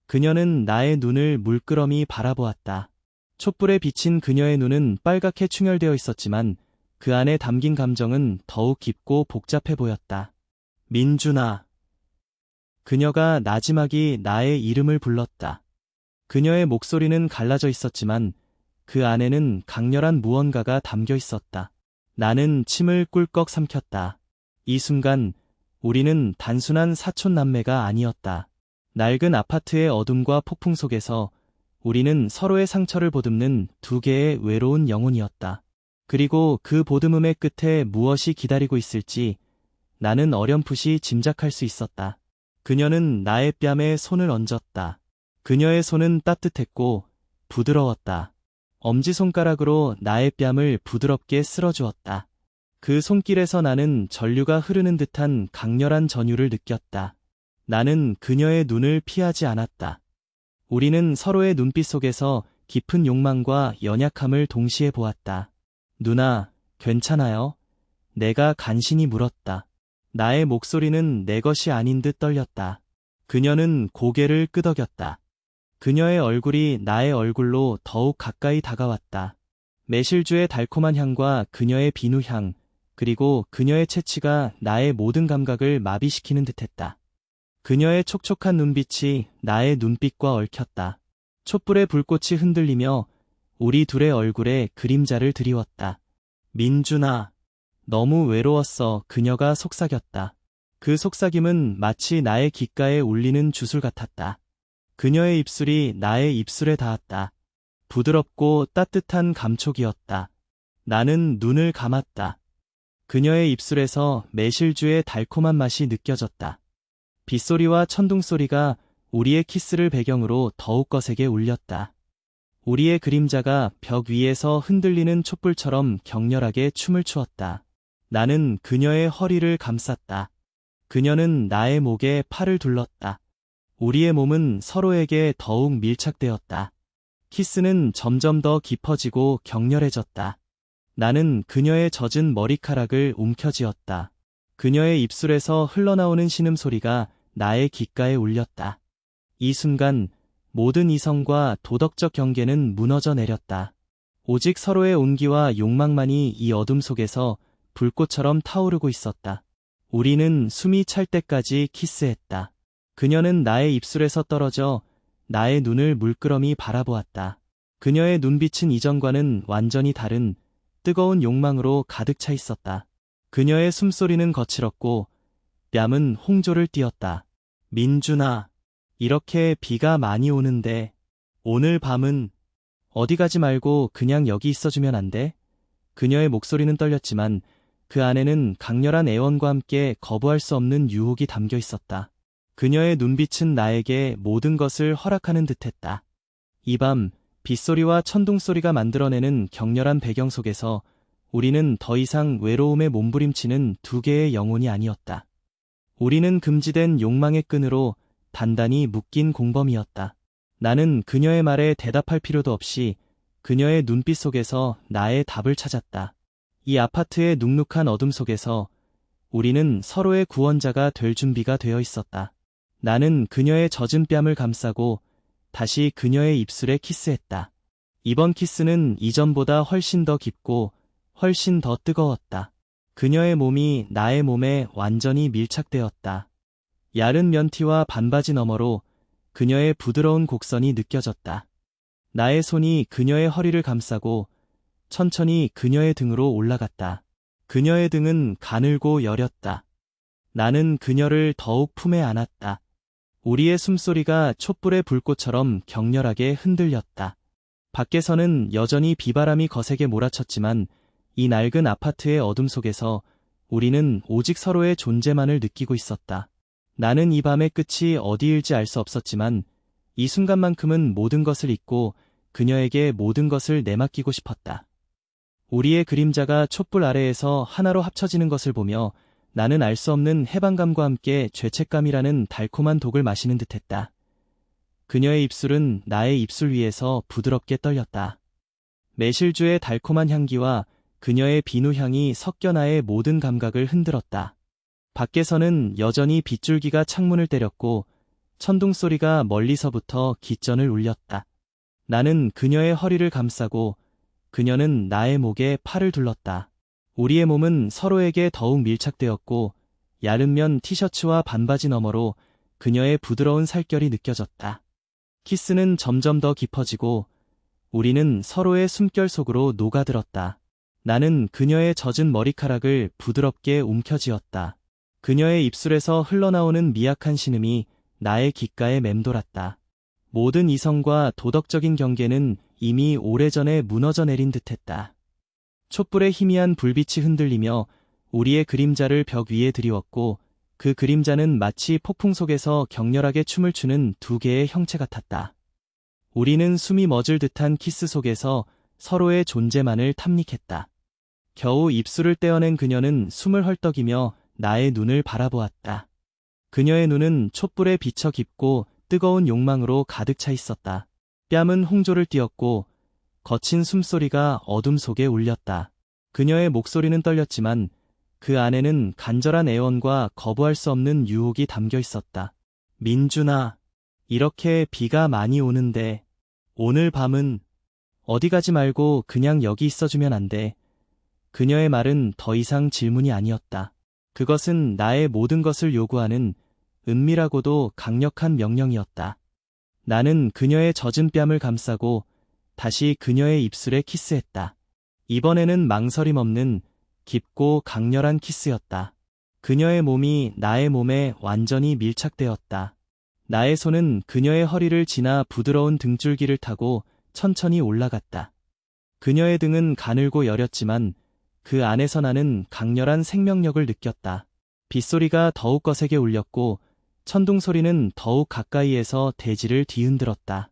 그녀는 나의 눈을 물끄러미 바라보았다. 촛불에 비친 그녀의 눈은 빨갛게 충혈되어 있었지만 그 안에 담긴 감정은 더욱 깊고 복잡해 보였다. 민준아. 그녀가 나지막이 나의 이름을 불렀다. 그녀의 목소리는 갈라져 있었지만 그 안에는 강렬한 무언가가 담겨 있었다. 나는 침을 꿀꺽 삼켰다. 이 순간 우리는 단순한 사촌남매가 아니었다. 낡은 아파트의 어둠과 폭풍 속에서 우리는 서로의 상처를 보듬는 2개의 외로운 영혼이었다. 그리고 그 보듬음의 끝에 무엇이 기다리고 있을지 나는 어렴풋이 짐작할 수 있었다. 그녀는 나의 뺨에 손을 얹었다. 그녀의 손은 따뜻했고 부드러웠다. 엄지손가락으로 나의 뺨을 부드럽게 쓸어주었다. 그 손길에서 나는 전류가 흐르는 듯한 강렬한 전율을 느꼈다. 나는 그녀의 눈을 피하지 않았다. 우리는 서로의 눈빛 속에서 깊은 욕망과 연약함을 동시에 보았다. 누나, 괜찮아요? 내가 간신히 물었다. 나의 목소리는 내 것이 아닌 듯 떨렸다. 그녀는 고개를 끄덕였다. 그녀의 얼굴이 나의 얼굴로 더욱 가까이 다가왔다. 매실주의 달콤한 향과 그녀의 비누향, 그리고 그녀의 채취가 나의 모든 감각을 마비시키는 듯했다. 그녀의 촉촉한 눈빛이 나의 눈빛과 얽혔다. 촛불의 불꽃이 흔들리며 우리 둘의 얼굴에 그림자를 드리웠다. 민준아, 너무 외로웠어. 그녀가 속삭였다. 그 속삭임은 마치 나의 귓가에 울리는 주술 같았다. 그녀의 입술이 나의 입술에 닿았다. 부드럽고 따뜻한 감촉이었다. 나는 눈을 감았다. 그녀의 입술에서 매실주의 달콤한 맛이 느껴졌다. 빗소리와 천둥소리가 우리의 키스를 배경으로 더욱 거세게 울렸다. 우리의 그림자가 벽 위에서 흔들리는 촛불처럼 격렬하게 춤을 추었다. 나는 그녀의 허리를 감쌌다. 그녀는 나의 목에 팔을 둘렀다. 우리의 몸은 서로에게 더욱 밀착되었다. 키스는 점점 더 깊어지고 격렬해졌다. 나는 그녀의 젖은 머리카락을 움켜쥐었다. 그녀의 입술에서 흘러나오는 신음소리가 나의 귓가에 울렸다. 이 순간 모든 이성과 도덕적 경계는 무너져 내렸다. 오직 서로의 온기와 욕망만이 이 어둠 속에서 불꽃처럼 타오르고 있었다. 우리는 숨이 찰 때까지 키스했다. 그녀는 나의 입술에서 떨어져 나의 눈을 물끄러미 바라보았다. 그녀의 눈빛은 이전과는 완전히 다른 뜨거운 욕망으로 가득 차 있었다. 그녀의 숨소리는 거칠었고 뺨은 홍조를 띄었다. 민준아, 이렇게 비가 많이 오는데 오늘 밤은 어디 가지 말고 그냥 여기 있어주면 안 돼? 그녀의 목소리는 떨렸지만 그 안에는 강렬한 애원과 함께 거부할 수 없는 유혹이 담겨 있었다. 그녀의 눈빛은 나에게 모든 것을 허락하는 듯했다. 이 밤 빗소리와 천둥소리가 만들어내는 격렬한 배경 속에서 우리는 더 이상 외로움에 몸부림치는 두 개의 영혼이 아니었다. 우리는 금지된 욕망의 끈으로 단단히 묶인 공범이었다. 나는 그녀의 말에 대답할 필요도 없이 그녀의 눈빛 속에서 나의 답을 찾았다. 이 아파트의 눅눅한 어둠 속에서 우리는 서로의 구원자가 될 준비가 되어 있었다. 나는 그녀의 젖은 뺨을 감싸고 다시 그녀의 입술에 키스했다. 이번 키스는 이전보다 훨씬 더 깊고 훨씬 더 뜨거웠다. 그녀의 몸이 나의 몸에 완전히 밀착되었다. 야른 면티와 반바지 너머로 그녀의 부드러운 곡선이 느껴졌다. 나의 손이 그녀의 허리를 감싸고 천천히 그녀의 등으로 올라갔다. 그녀의 등은 가늘고 여렸다. 나는 그녀를 더욱 품에 안았다. 우리의 숨소리가 촛불의 불꽃처럼 격렬하게 흔들렸다. 밖에서는 여전히 비바람이 거세게 몰아쳤지만 이 낡은 아파트의 어둠 속에서 우리는 오직 서로의 존재만을 느끼고 있었다. 나는 이 밤의 끝이 어디일지 알 수 없었지만 이 순간만큼은 모든 것을 잊고 그녀에게 모든 것을 내맡기고 싶었다. 우리의 그림자가 촛불 아래에서 하나로 합쳐지는 것을 보며 나는 알 수 없는 해방감과 함께 죄책감이라는 달콤한 독을 마시는 듯했다. 그녀의 입술은 나의 입술 위에서 부드럽게 떨렸다. 매실주의 달콤한 향기와 그녀의 비누향이 섞여 나의 모든 감각을 흔들었다. 밖에서는 여전히 빗줄기가 창문을 때렸고 천둥소리가 멀리서부터 깃전을 울렸다. 나는 그녀의 허리를 감싸고 그녀는 나의 목에 팔을 둘렀다. 우리의 몸은 서로에게 더욱 밀착되었고 야른 면 티셔츠와 반바지 너머로 그녀의 부드러운 살결이 느껴졌다. 키스는 점점 더 깊어지고 우리는 서로의 숨결 속으로 녹아들었다. 나는 그녀의 젖은 머리카락을 부드럽게 움켜쥐었다. 그녀의 입술에서 흘러나오는 미약한 신음이 나의 귓가에 맴돌았다. 모든 이성과 도덕적인 경계는 이미 오래전에 무너져 내린 듯했다. 촛불의 희미한 불빛이 흔들리며 우리의 그림자를 벽 위에 드리웠고 그 그림자는 마치 폭풍 속에서 격렬하게 춤을 추는 두 개의 형체 같았다. 우리는 숨이 멎을 듯한 키스 속에서 서로의 존재만을 탐닉했다. 겨우 입술을 떼어낸 그녀는 숨을 헐떡이며 나의 눈을 바라보았다. 그녀의 눈은 촛불에 비쳐 깊고 뜨거운 욕망으로 가득 차 있었다. 뺨은 홍조를 띄었고 거친 숨소리가 어둠 속에 울렸다. 그녀의 목소리는 떨렸지만 그 안에는 간절한 애원과 거부할 수 없는 유혹이 담겨 있었다. 민준아, 이렇게 비가 많이 오는데 오늘 밤은 어디 가지 말고 그냥 여기 있어주면 안 돼. 그녀의 말은 더 이상 질문이 아니었다. 그것은 나의 모든 것을 요구하는 은밀하고도 강력한 명령이었다. 나는 그녀의 젖은 뺨을 감싸고 다시 그녀의 입술에 키스했다. 이번에는 망설임 없는 깊고 강렬한 키스였다. 그녀의 몸이 나의 몸에 완전히 밀착되었다. 나의 손은 그녀의 허리를 지나 부드러운 등줄기를 타고 천천히 올라갔다. 그녀의 등은 가늘고 여렸지만 그 안에서 나는 강렬한 생명력을 느꼈다. 빗소리가 더욱 거세게 울렸고 천둥 소리는 더욱 가까이에서 대지를 뒤흔들었다.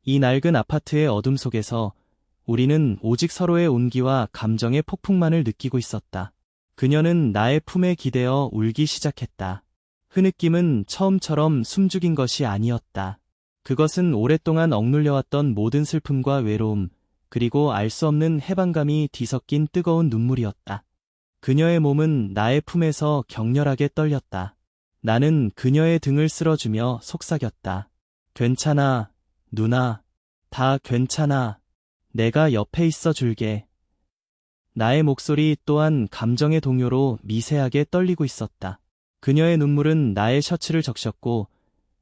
이 낡은 아파트의 어둠 속에서 우리는 오직 서로의 온기와 감정의 폭풍만을 느끼고 있었다. 그녀는 나의 품에 기대어 울기 시작했다. 흐느낌은 처음처럼 숨죽인 것이 아니었다. 그것은 오랫동안 억눌려왔던 모든 슬픔과 외로움, 그리고 알 수 없는 해방감이 뒤섞인 뜨거운 눈물이었다. 그녀의 몸은 나의 품에서 격렬하게 떨렸다. 나는 그녀의 등을 쓸어주며 속삭였다. 괜찮아, 누나. 다 괜찮아. 내가 옆에 있어 줄게. 나의 목소리 또한 감정의 동요로 미세하게 떨리고 있었다. 그녀의 눈물은 나의 셔츠를 적셨고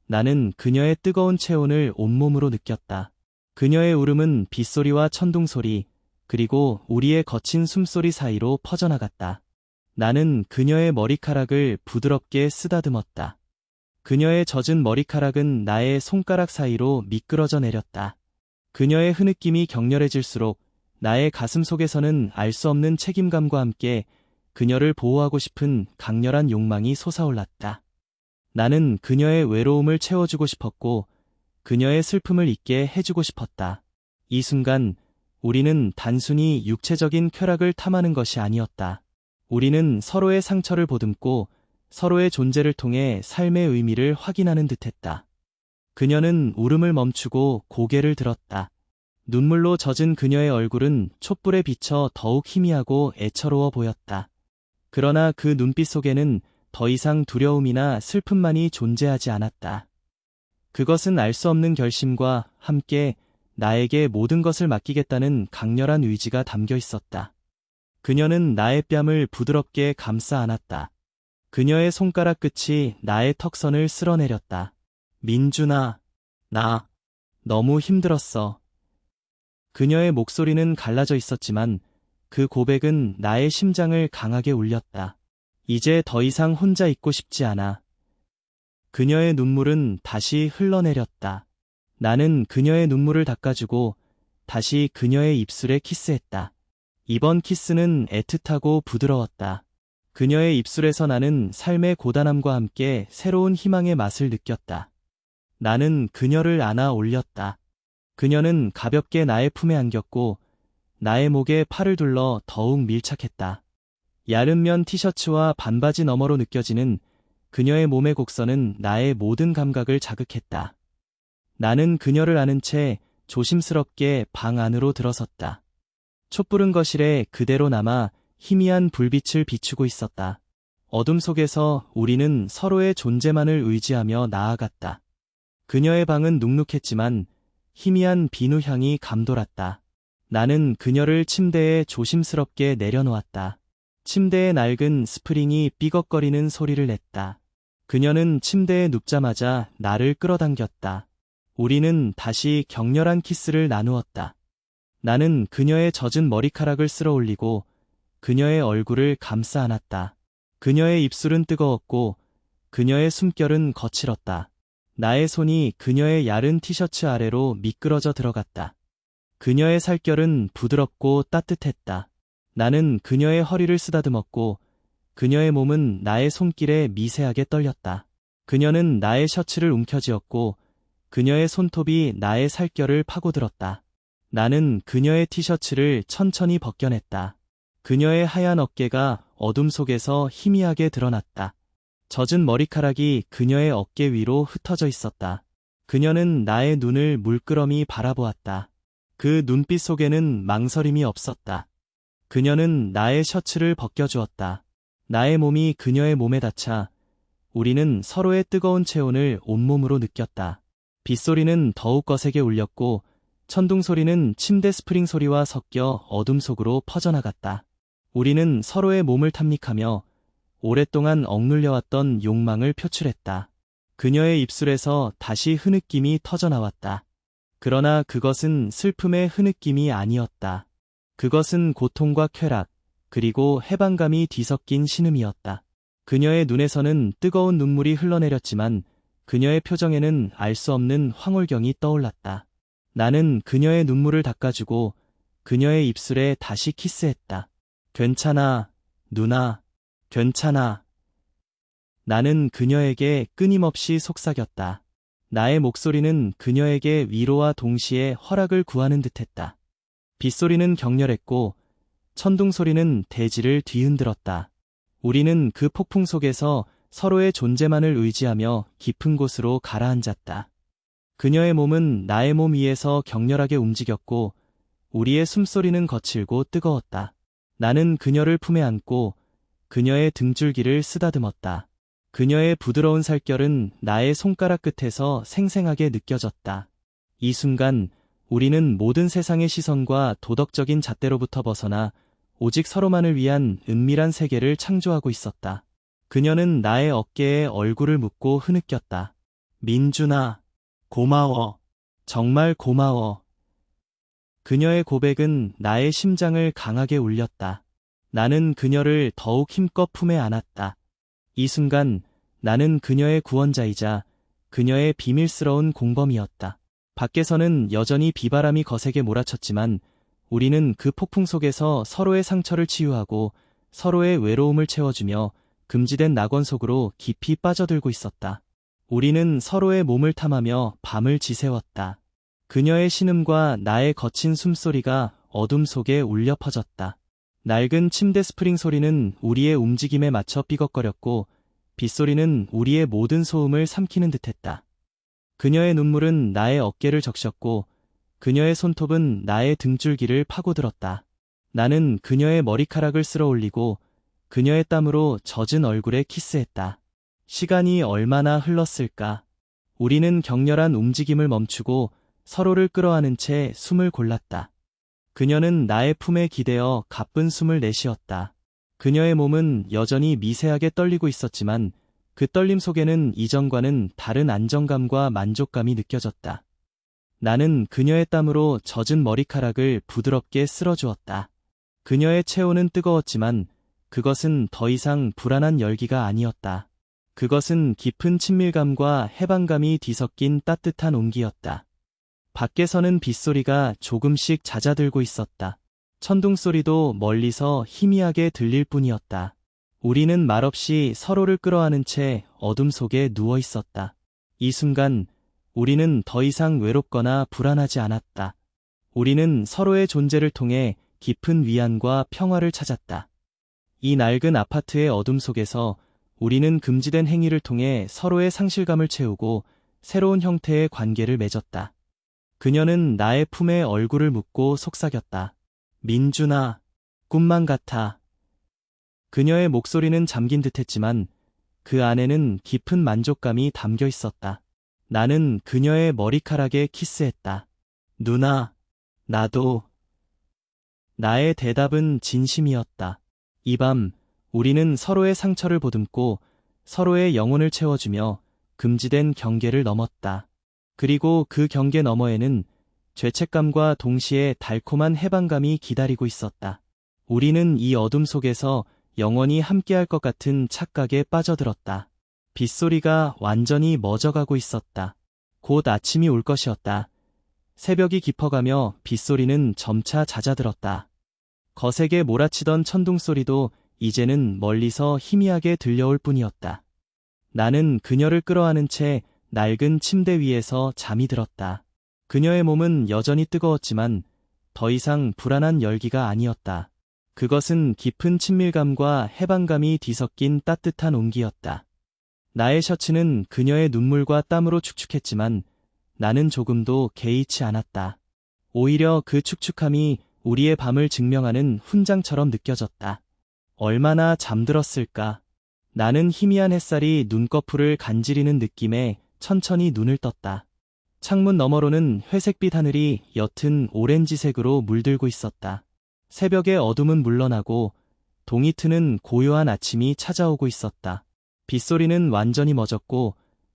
나는 그녀의 뜨거운 체온을 온몸으로 느꼈다. 그녀의 울음은 빗소리와 천둥소리, 그리고 우리의 거친 숨소리 사이로 퍼져나갔다. 나는 그녀의 머리카락을 부드럽게 쓰다듬었다. 그녀의 젖은 머리카락은 나의 손가락 사이로 미끄러져 내렸다. 그녀의 흐느낌이 격렬해질수록 나의 가슴 속에서는 알 수 없는 책임감과 함께 그녀를 보호하고 싶은 강렬한 욕망이 솟아올랐다. 나는 그녀의 외로움을 채워주고 싶었고 그녀의 슬픔을 잊게 해주고 싶었다. 이 순간 우리는 단순히 육체적인 쾌락을 탐하는 것이 아니었다. 우리는 서로의 상처를 보듬고 서로의 존재를 통해 삶의 의미를 확인하는 듯했다. 그녀는 울음을 멈추고 고개를 들었다. 눈물로 젖은 그녀의 얼굴은 촛불에 비쳐 더욱 희미하고 애처로워 보였다. 그러나 그 눈빛 속에는 더 이상 두려움이나 슬픔만이 존재하지 않았다. 그것은 알 수 없는 결심과 함께 나에게 모든 것을 맡기겠다는 강렬한 의지가 담겨 있었다. 그녀는 나의 뺨을 부드럽게 감싸 안았다. 그녀의 손가락 끝이 나의 턱선을 쓸어내렸다. 민준아, 나 너무 힘들었어. 그녀의 목소리는 갈라져 있었지만 그 고백은 나의 심장을 강하게 울렸다. 이제 더 이상 혼자 있고 싶지 않아. 그녀의 눈물은 다시 흘러내렸다. 나는 그녀의 눈물을 닦아주고 다시 그녀의 입술에 키스했다. 이번 키스는 애틋하고 부드러웠다. 그녀의 입술에서 나는 삶의 고단함과 함께 새로운 희망의 맛을 느꼈다. 나는 그녀를 안아 올렸다. 그녀는 가볍게 나의 품에 안겼고 나의 목에 팔을 둘러 더욱 밀착했다. 야른 면 티셔츠와 반바지 너머로 느껴지는 그녀의 몸의 곡선은 나의 모든 감각을 자극했다. 나는 그녀를 안은 채 조심스럽게 방 안으로 들어섰다. 촛불은 거실에 그대로 남아 희미한 불빛을 비추고 있었다. 어둠 속에서 우리는 서로의 존재만을 의지하며 나아갔다. 그녀의 방은 눅눅했지만 희미한 비누 향이 감돌았다. 나는 그녀를 침대에 조심스럽게 내려놓았다. 침대의 낡은 스프링이 삐걱거리는 소리를 냈다. 그녀는 침대에 눕자마자 나를 끌어당겼다. 우리는 다시 격렬한 키스를 나누었다. 나는 그녀의 젖은 머리카락을 쓸어 올리고 그녀의 얼굴을 감싸 안았다. 그녀의 입술은 뜨거웠고 그녀의 숨결은 거칠었다. 나의 손이 그녀의 야른 티셔츠 아래로 미끄러져 들어갔다. 그녀의 살결은 부드럽고 따뜻했다. 나는 그녀의 허리를 쓰다듬었고 그녀의 몸은 나의 손길에 미세하게 떨렸다. 그녀는 나의 셔츠를 움켜쥐었고 그녀의 손톱이 나의 살결을 파고들었다. 나는 그녀의 티셔츠를 천천히 벗겨냈다. 그녀의 하얀 어깨가 어둠 속에서 희미하게 드러났다. 젖은 머리카락이 그녀의 어깨 위로 흩어져 있었다. 그녀는 나의 눈을 물끄러미 바라보았다. 그 눈빛 속에는 망설임이 없었다. 그녀는 나의 셔츠를 벗겨주었다. 나의 몸이 그녀의 몸에 닿자 우리는 서로의 뜨거운 체온을 온몸으로 느꼈다. 빗소리는 더욱 거세게 울렸고 천둥 소리는 침대 스프링 소리와 섞여 어둠 속으로 퍼져나갔다. 우리는 서로의 몸을 탐닉하며 오랫동안 억눌려왔던 욕망을 표출했다. 그녀의 입술에서 다시 흐느낌이 터져나왔다. 그러나 그것은 슬픔의 흐느낌이 아니었다. 그것은 고통과 쾌락, 그리고 해방감이 뒤섞인 신음이었다. 그녀의 눈에서는 뜨거운 눈물이 흘러내렸지만 그녀의 표정에는 알 수 없는 황홀경이 떠올랐다. 나는 그녀의 눈물을 닦아주고 그녀의 입술에 다시 키스했다. 괜찮아, 누나, 괜찮아. 나는 그녀에게 끊임없이 속삭였다. 나의 목소리는 그녀에게 위로와 동시에 허락을 구하는 듯했다. 빗소리는 격렬했고 천둥 소리는 대지를 뒤흔들었다. 우리는 그 폭풍 속에서 서로의 존재만을 의지하며 깊은 곳으로 가라앉았다. 그녀의 몸은 나의 몸 위에서 격렬하게 움직였고 우리의 숨소리는 거칠고 뜨거웠다. 나는 그녀를 품에 안고 그녀의 등줄기를 쓰다듬었다. 그녀의 부드러운 살결은 나의 손가락 끝에서 생생하게 느껴졌다. 이 순간 우리는 모든 세상의 시선과 도덕적인 잣대로부터 벗어나 오직 서로만을 위한 은밀한 세계를 창조하고 있었다. 그녀는 나의 어깨에 얼굴을 묻고 흐느꼈다. 민준아, 고마워. 정말 고마워. 그녀의 고백은 나의 심장을 강하게 울렸다. 나는 그녀를 더욱 힘껏 품에 안았다. 이 순간 나는 그녀의 구원자이자 그녀의 비밀스러운 공범이었다. 밖에서는 여전히 비바람이 거세게 몰아쳤지만 우리는 그 폭풍 속에서 서로의 상처를 치유하고 서로의 외로움을 채워주며 금지된 낙원 속으로 깊이 빠져들고 있었다. 우리는 서로의 몸을 탐하며 밤을 지새웠다. 그녀의 신음과 나의 거친 숨소리가 어둠 속에 울려 퍼졌다. 낡은 침대 스프링 소리는 우리의 움직임에 맞춰 삐걱거렸고 빗소리는 우리의 모든 소음을 삼키는 듯했다. 그녀의 눈물은 나의 어깨를 적셨고 그녀의 손톱은 나의 등줄기를 파고들었다. 나는 그녀의 머리카락을 쓸어 올리고 그녀의 땀으로 젖은 얼굴에 키스했다. 시간이 얼마나 흘렀을까? 우리는 격렬한 움직임을 멈추고 서로를 끌어안은 채 숨을 골랐다. 그녀는 나의 품에 기대어 가쁜 숨을 내쉬었다. 그녀의 몸은 여전히 미세하게 떨리고 있었지만 그 떨림 속에는 이전과는 다른 안정감과 만족감이 느껴졌다. 나는 그녀의 땀으로 젖은 머리카락을 부드럽게 쓸어주었다. 그녀의 체온은 뜨거웠지만 그것은 더 이상 불안한 열기가 아니었다. 그것은 깊은 친밀감과 해방감이 뒤섞인 따뜻한 온기였다. 밖에서는 빗소리가 조금씩 잦아들고 있었다. 천둥 소리도 멀리서 희미하게 들릴 뿐이었다. 우리는 말없이 서로를 끌어안은 채 어둠 속에 누워 있었다. 이 순간 우리는 더 이상 외롭거나 불안하지 않았다. 우리는 서로의 존재를 통해 깊은 위안과 평화를 찾았다. 이 낡은 아파트의 어둠 속에서 우리는 금지된 행위를 통해 서로의 상실감을 채우고 새로운 형태의 관계를 맺었다. 그녀는 나의 품에 얼굴을 묻고 속삭였다. 민준아, 꿈만 같아. 그녀의 목소리는 잠긴 듯했지만 그 안에는 깊은 만족감이 담겨 있었다. 나는 그녀의 머리카락에 키스했다. 누나, 나도. 나의 대답은 진심이었다. 이 밤, 우리는 서로의 상처를 보듬고 서로의 영혼을 채워주며 금지된 경계를 넘었다. 그리고 그 경계 너머에는 죄책감과 동시에 달콤한 해방감이 기다리고 있었다. 우리는 이 어둠 속에서 영원히 함께할 것 같은 착각에 빠져들었다. 빗소리가 완전히 멎어가고 있었다. 곧 아침이 올 것이었다. 새벽이 깊어가며 빗소리는 점차 잦아들었다. 거세게 몰아치던 천둥 소리도 이제는 멀리서 희미하게 들려올 뿐이었다. 나는 그녀를 끌어안은 채 낡은 침대 위에서 잠이 들었다. 그녀의 몸은 여전히 뜨거웠지만 더 이상 불안한 열기가 아니었다. 그것은 깊은 친밀감과 해방감이 뒤섞인 따뜻한 온기였다. 나의 셔츠는 그녀의 눈물과 땀으로 축축했지만 나는 조금도 개의치 않았다. 오히려 그 축축함이 우리의 밤을 증명하는 훈장처럼 느껴졌다. 얼마나 잠들었을까. 나는 희미한 햇살이 눈꺼풀을 간지리는 느낌에 천천히 눈을 떴다. 창문 너머로는 회색빛 하늘이 옅은 오렌지색으로 물들고 있었다. 새벽의 어둠은 물러나고 동이 트는 고요한 아침이 찾아오고 있었다. 빗소리는 완전히 멎었고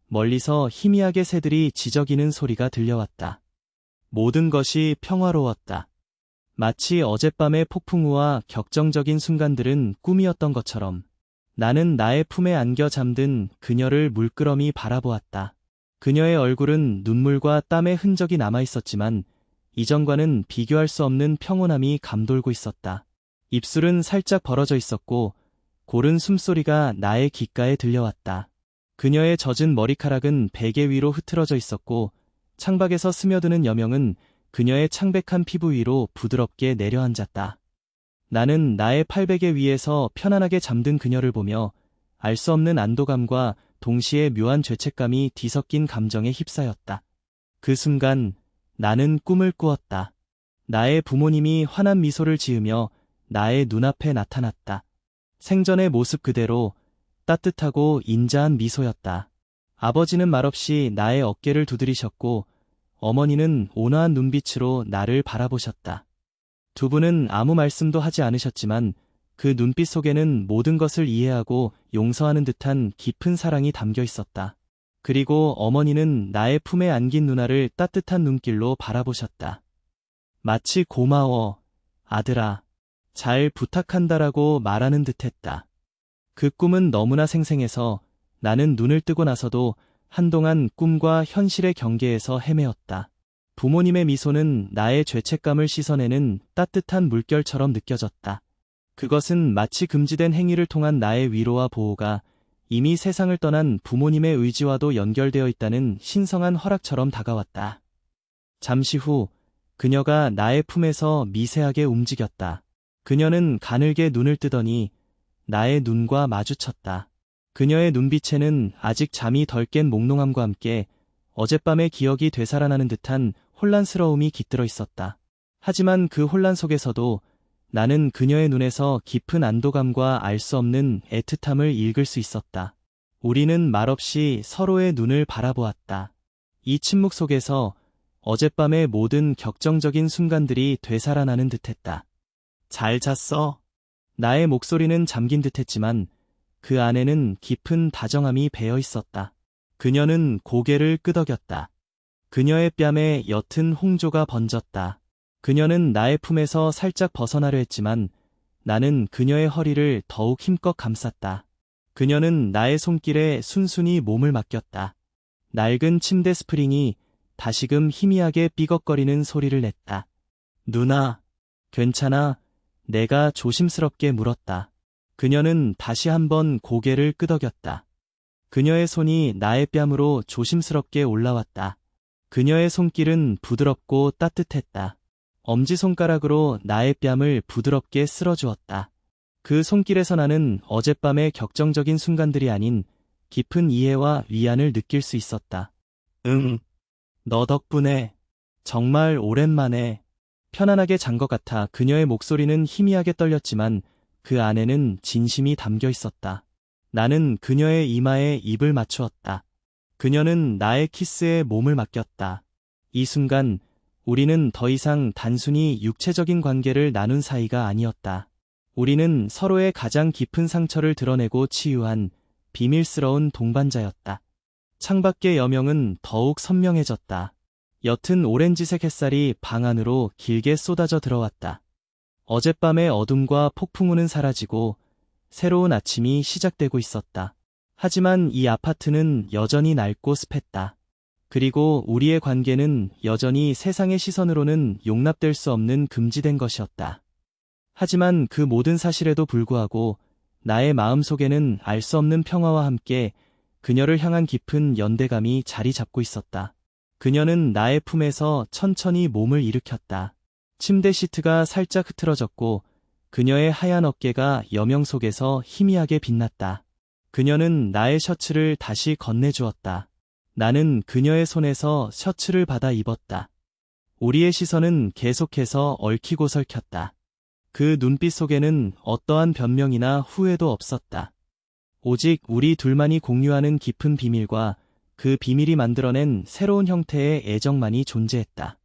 멀리서 희미하게 새들이 지저귀는 소리가 들려왔다. 모든 것이 평화로웠다. 마치 어젯밤의 폭풍우와 격정적인 순간들은 꿈이었던 것처럼 나는 나의 품에 안겨 잠든 그녀를 물끄러미 바라보았다. 그녀의 얼굴은 눈물과 땀의 흔적이 남아있었지만 이전과는 비교할 수 없는 평온함이 감돌고 있었다. 입술은 살짝 벌어져 있었고 고른 숨소리가 나의 귓가에 들려왔다. 그녀의 젖은 머리카락은 베개 위로 흐트러져 있었고 창밖에서 스며드는 여명은 그녀의 창백한 피부 위로 부드럽게 내려앉았다. 나는 나의 팔베개 위에서 편안하게 잠든 그녀를 보며 알 수 없는 안도감과 동시에 묘한 죄책감이 뒤섞인 감정에 휩싸였다. 그 순간 나는 꿈을 꾸었다. 나의 부모님이 환한 미소를 지으며 나의 눈앞에 나타났다. 생전의 모습 그대로 따뜻하고 인자한 미소였다. 아버지는 말없이 나의 어깨를 두드리셨고 어머니는 온화한 눈빛으로 나를 바라보셨다. 두 분은 아무 말씀도 하지 않으셨지만 그 눈빛 속에는 모든 것을 이해하고 용서하는 듯한 깊은 사랑이 담겨 있었다. 그리고 어머니는 나의 품에 안긴 누나를 따뜻한 눈길로 바라보셨다. 마치 고마워, 아들아, 잘 부탁한다라고 말하는 듯했다. 그 꿈은 너무나 생생해서 나는 눈을 뜨고 나서도 한동안 꿈과 현실의 경계에서 헤매었다. 부모님의 미소는 나의 죄책감을 씻어내는 따뜻한 물결처럼 느껴졌다. 그것은 마치 금지된 행위를 통한 나의 위로와 보호가 이미 세상을 떠난 부모님의 의지와도 연결되어 있다는 신성한 허락처럼 다가왔다. 잠시 후 그녀가 나의 품에서 미세하게 움직였다. 그녀는 가늘게 눈을 뜨더니 나의 눈과 마주쳤다. 그녀의 눈빛에는 아직 잠이 덜 깬 몽롱함과 함께 어젯밤의 기억이 되살아나는 듯한 혼란스러움이 깃들어 있었다. 하지만 그 혼란 속에서도 나는 그녀의 눈에서 깊은 안도감과 알 수 없는 애틋함을 읽을 수 있었다. 우리는 말없이 서로의 눈을 바라보았다. 이 침묵 속에서 어젯밤의 모든 격정적인 순간들이 되살아나는 듯했다. 잘 잤어? 나의 목소리는 잠긴 듯했지만 그 안에는 깊은 다정함이 배어 있었다. 그녀는 고개를 끄덕였다. 그녀의 뺨에 옅은 홍조가 번졌다. 그녀는 나의 품에서 살짝 벗어나려 했지만 나는 그녀의 허리를 더욱 힘껏 감쌌다. 그녀는 나의 손길에 순순히 몸을 맡겼다. 낡은 침대 스프링이 다시금 희미하게 삐걱거리는 소리를 냈다. 누나, 괜찮아? 내가 조심스럽게 물었다. 그녀는 다시 한번 고개를 끄덕였다. 그녀의 손이 나의 뺨으로 조심스럽게 올라왔다. 그녀의 손길은 부드럽고 따뜻했다. 엄지손가락으로 나의 뺨을 부드럽게 쓸어주었다. 그 손길에서 나는 어젯밤의 격정적인 순간들이 아닌 깊은 이해와 위안을 느낄 수 있었다. 응, 너 덕분에 정말 오랜만에 편안하게 잔 것 같아. 그녀의 목소리는 희미하게 떨렸지만 그 안에는 진심이 담겨 있었다. 나는 그녀의 이마에 입을 맞추었다. 그녀는 나의 키스에 몸을 맡겼다. 이 순간 우리는 더 이상 단순히 육체적인 관계를 나눈 사이가 아니었다. 우리는 서로의 가장 깊은 상처를 드러내고 치유한 비밀스러운 동반자였다. 창밖의 여명은 더욱 선명해졌다. 옅은 오렌지색 햇살이 방 안으로 길게 쏟아져 들어왔다. 어젯밤의 어둠과 폭풍우는 사라지고 새로운 아침이 시작되고 있었다. 하지만 이 아파트는 여전히 낡고 습했다. 그리고 우리의 관계는 여전히 세상의 시선으로는 용납될 수 없는 금지된 것이었다. 하지만 그 모든 사실에도 불구하고 나의 마음속에는 알 수 없는 평화와 함께 그녀를 향한 깊은 연대감이 자리 잡고 있었다. 그녀는 나의 품에서 천천히 몸을 일으켰다. 침대 시트가 살짝 흐트러졌고 그녀의 하얀 어깨가 여명 속에서 희미하게 빛났다. 그녀는 나의 셔츠를 다시 건네주었다. 나는 그녀의 손에서 셔츠를 받아 입었다. 우리의 시선은 계속해서 얽히고 설켰다. 그 눈빛 속에는 어떠한 변명이나 후회도 없었다. 오직 우리 둘만이 공유하는 깊은 비밀과 그 비밀이 만들어낸 새로운 형태의 애정만이 존재했다.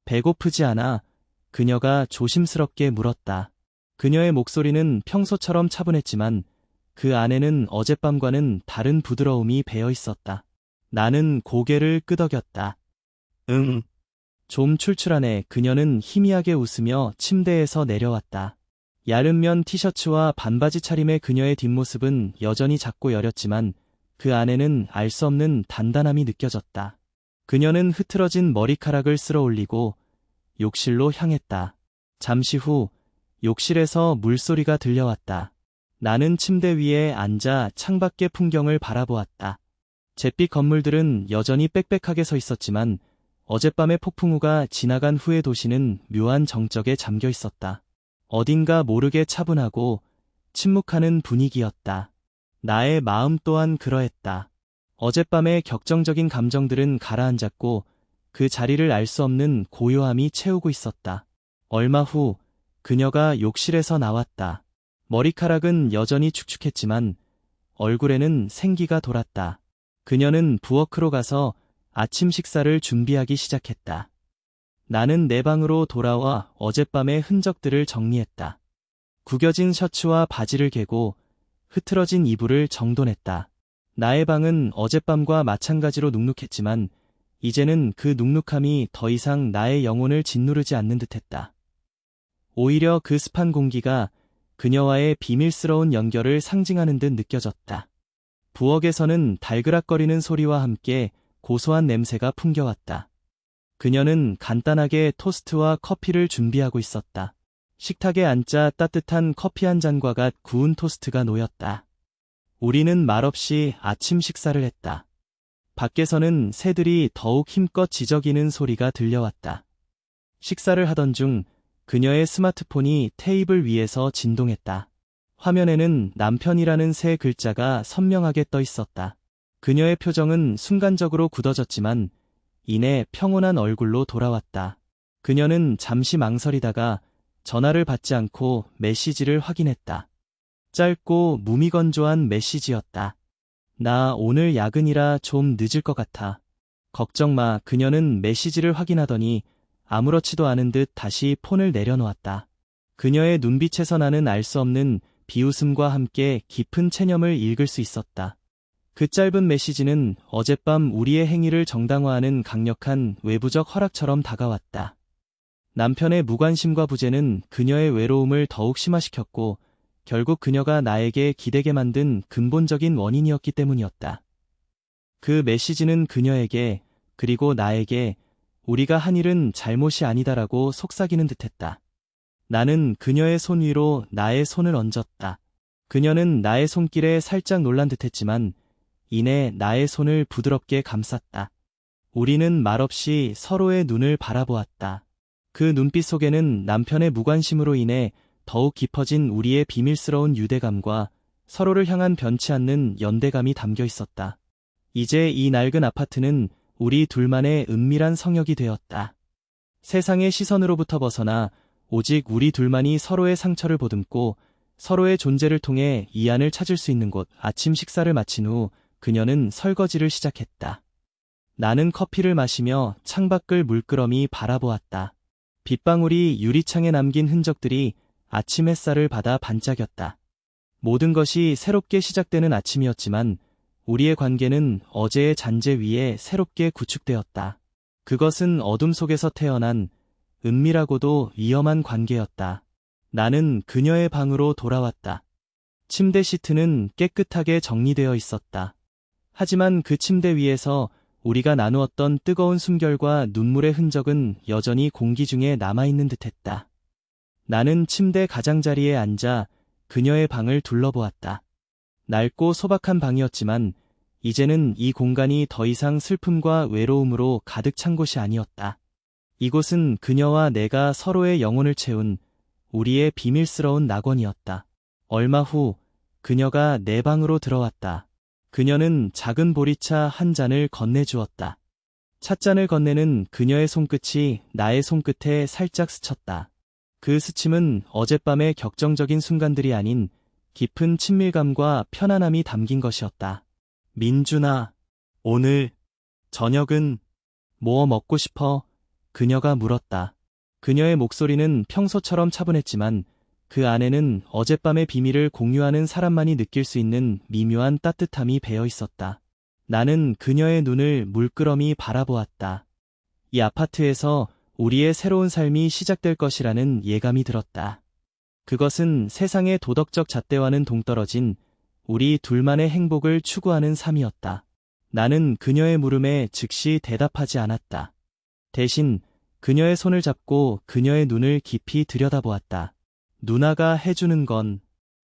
배고프지 않아? 그녀가 조심스럽게 물었다. 그녀의 목소리는 평소처럼 차분했지만 그 안에는 어젯밤과는 다른 부드러움이 배어 있었다. 나는 고개를 끄덕였다. 응. 좀 출출하네. 그녀는 희미하게 웃으며 침대에서 내려왔다. 얇은 면 티셔츠와 반바지 차림의 그녀의 뒷모습은 여전히 작고 여렸지만 그 안에는 알 수 없는 단단함이 느껴졌다. 그녀는 흐트러진 머리카락을 쓸어 올리고 욕실로 향했다. 잠시 후 욕실에서 물소리가 들려왔다. 나는 침대 위에 앉아 창밖의 풍경을 바라보았다. 잿빛 건물들은 여전히 빽빽하게 서 있었지만 어젯밤의 폭풍우가 지나간 후의 도시는 묘한 정적에 잠겨 있었다. 어딘가 모르게 차분하고 침묵하는 분위기였다. 나의 마음 또한 그러했다. 어젯밤의 격정적인 감정들은 가라앉았고 그 자리를 알 수 없는 고요함이 채우고 있었다. 얼마 후 그녀가 욕실에서 나왔다. 머리카락은 여전히 축축했지만 얼굴에는 생기가 돌았다. 그녀는 부엌으로 가서 아침 식사를 준비하기 시작했다. 나는 내 방으로 돌아와 어젯밤의 흔적들을 정리했다. 구겨진 셔츠와 바지를 개고 흐트러진 이불을 정돈했다. 나의 방은 어젯밤과 마찬가지로 눅눅했지만 이제는 그 눅눅함이 더 이상 나의 영혼을 짓누르지 않는 듯했다. 오히려 그 습한 공기가 그녀와의 비밀스러운 연결을 상징하는 듯 느껴졌다. 부엌에서는 달그락거리는 소리와 함께 고소한 냄새가 풍겨왔다. 그녀는 간단하게 토스트와 커피를 준비하고 있었다. 식탁에 앉자 따뜻한 커피 한 잔과 갓 구운 토스트가 놓였다. 우리는 말없이 아침 식사를 했다. 밖에서는 새들이 더욱 힘껏 지저귀는 소리가 들려왔다. 식사를 하던 중 그녀의 스마트폰이 테이블 위에서 진동했다. 화면에는 남편이라는 세 글자가 선명하게 떠 있었다. 그녀의 표정은 순간적으로 굳어졌지만 이내 평온한 얼굴로 돌아왔다. 그녀는 잠시 망설이다가 전화를 받지 않고 메시지를 확인했다. 짧고 무미건조한 메시지였다. 나 오늘 야근이라 좀 늦을 것 같아. 걱정 마. 그녀는 메시지를 확인하더니 아무렇지도 않은 듯 다시 폰을 내려놓았다. 그녀의 눈빛에서 나는 알 수 없는 비웃음과 함께 깊은 체념을 읽을 수 있었다. 그 짧은 메시지는 어젯밤 우리의 행위를 정당화하는 강력한 외부적 허락처럼 다가왔다. 남편의 무관심과 부재는 그녀의 외로움을 더욱 심화시켰고 결국 그녀가 나에게 기대게 만든 근본적인 원인이었기 때문이었다. 그 메시지는 그녀에게 그리고 나에게 우리가 한 일은 잘못이 아니다라고 속삭이는 듯했다. 나는 그녀의 손 위로 나의 손을 얹었다. 그녀는 나의 손길에 살짝 놀란 듯했지만 이내 나의 손을 부드럽게 감쌌다. 우리는 말없이 서로의 눈을 바라보았다. 그 눈빛 속에는 남편의 무관심으로 인해 더욱 깊어진 우리의 비밀스러운 유대감과 서로를 향한 변치 않는 연대감이 담겨 있었다. 이제 이 낡은 아파트는 우리 둘만의 은밀한 성역이 되었다. 세상의 시선으로부터 벗어나 오직 우리 둘만이 서로의 상처를 보듬고 서로의 존재를 통해 이안을 찾을 수 있는 곳. 아침 식사를 마친 후 그녀는 설거지를 시작했다. 나는 커피를 마시며 창밖을 물끄러미 바라보았다. 빗방울이 유리창에 남긴 흔적들이 아침 햇살을 받아 반짝였다. 모든 것이 새롭게 시작되는 아침이었지만 우리의 관계는 어제의 잔재 위에 새롭게 구축되었다. 그것은 어둠 속에서 태어난 은밀하고도 위험한 관계였다. 나는 그녀의 방으로 돌아왔다. 침대 시트는 깨끗하게 정리되어 있었다. 하지만 그 침대 위에서 우리가 나누었던 뜨거운 숨결과 눈물의 흔적은 여전히 공기 중에 남아있는 듯했다. 나는 침대 가장자리에 앉아 그녀의 방을 둘러보았다. 낡고 소박한 방이었지만 이제는 이 공간이 더 이상 슬픔과 외로움으로 가득 찬 곳이 아니었다. 이곳은 그녀와 내가 서로의 영혼을 채운 우리의 비밀스러운 낙원이었다. 얼마 후 그녀가 내 방으로 들어왔다. 그녀는 작은 보리차 한 잔을 건네주었다. 찻잔을 건네는 그녀의 손끝이 나의 손끝에 살짝 스쳤다. 그 스침은 어젯밤의 격정적인 순간들이 아닌 깊은 친밀감과 편안함이 담긴 것이었다. 민준아, 오늘 저녁은 뭐 먹고 싶어? 그녀가 물었다. 그녀의 목소리는 평소처럼 차분했지만 그 안에는 어젯밤의 비밀을 공유하는 사람만이 느낄 수 있는 미묘한 따뜻함이 배어 있었다. 나는 그녀의 눈을 물끄러미 바라보았다. 이 아파트에서 우리의 새로운 삶이 시작될 것이라는 예감이 들었다. 그것은 세상의 도덕적 잣대와는 동떨어진 우리 둘만의 행복을 추구하는 삶이었다. 나는 그녀의 물음에 즉시 대답하지 않았다. 대신 그녀의 손을 잡고 그녀의 눈을 깊이 들여다보았다. 누나가 해주는 건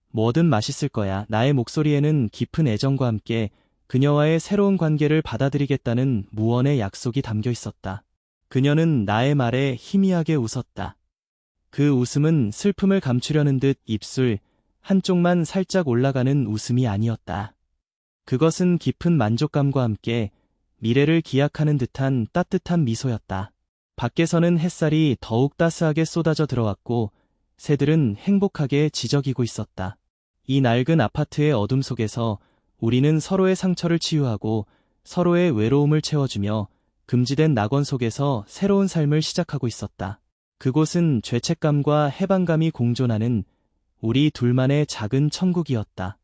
뭐든 맛있을 거야. 나의 목소리에는 깊은 애정과 함께 그녀와의 새로운 관계를 받아들이겠다는 무언의 약속이 담겨 있었다. 그녀는 나의 말에 희미하게 웃었다. 그 웃음은 슬픔을 감추려는 듯 입술 한쪽만 살짝 올라가는 웃음이 아니었다. 그것은 깊은 만족감과 함께 미래를 기약하는 듯한 따뜻한 미소였다. 밖에서는 햇살이 더욱 따스하게 쏟아져 들어왔고 새들은 행복하게 지저귀고 있었다. 이 낡은 아파트의 어둠 속에서 우리는 서로의 상처를 치유하고 서로의 외로움을 채워주며 금지된 낙원 속에서 새로운 삶을 시작하고 있었다. 그곳은 죄책감과 해방감이 공존하는 우리 둘만의 작은 천국이었다.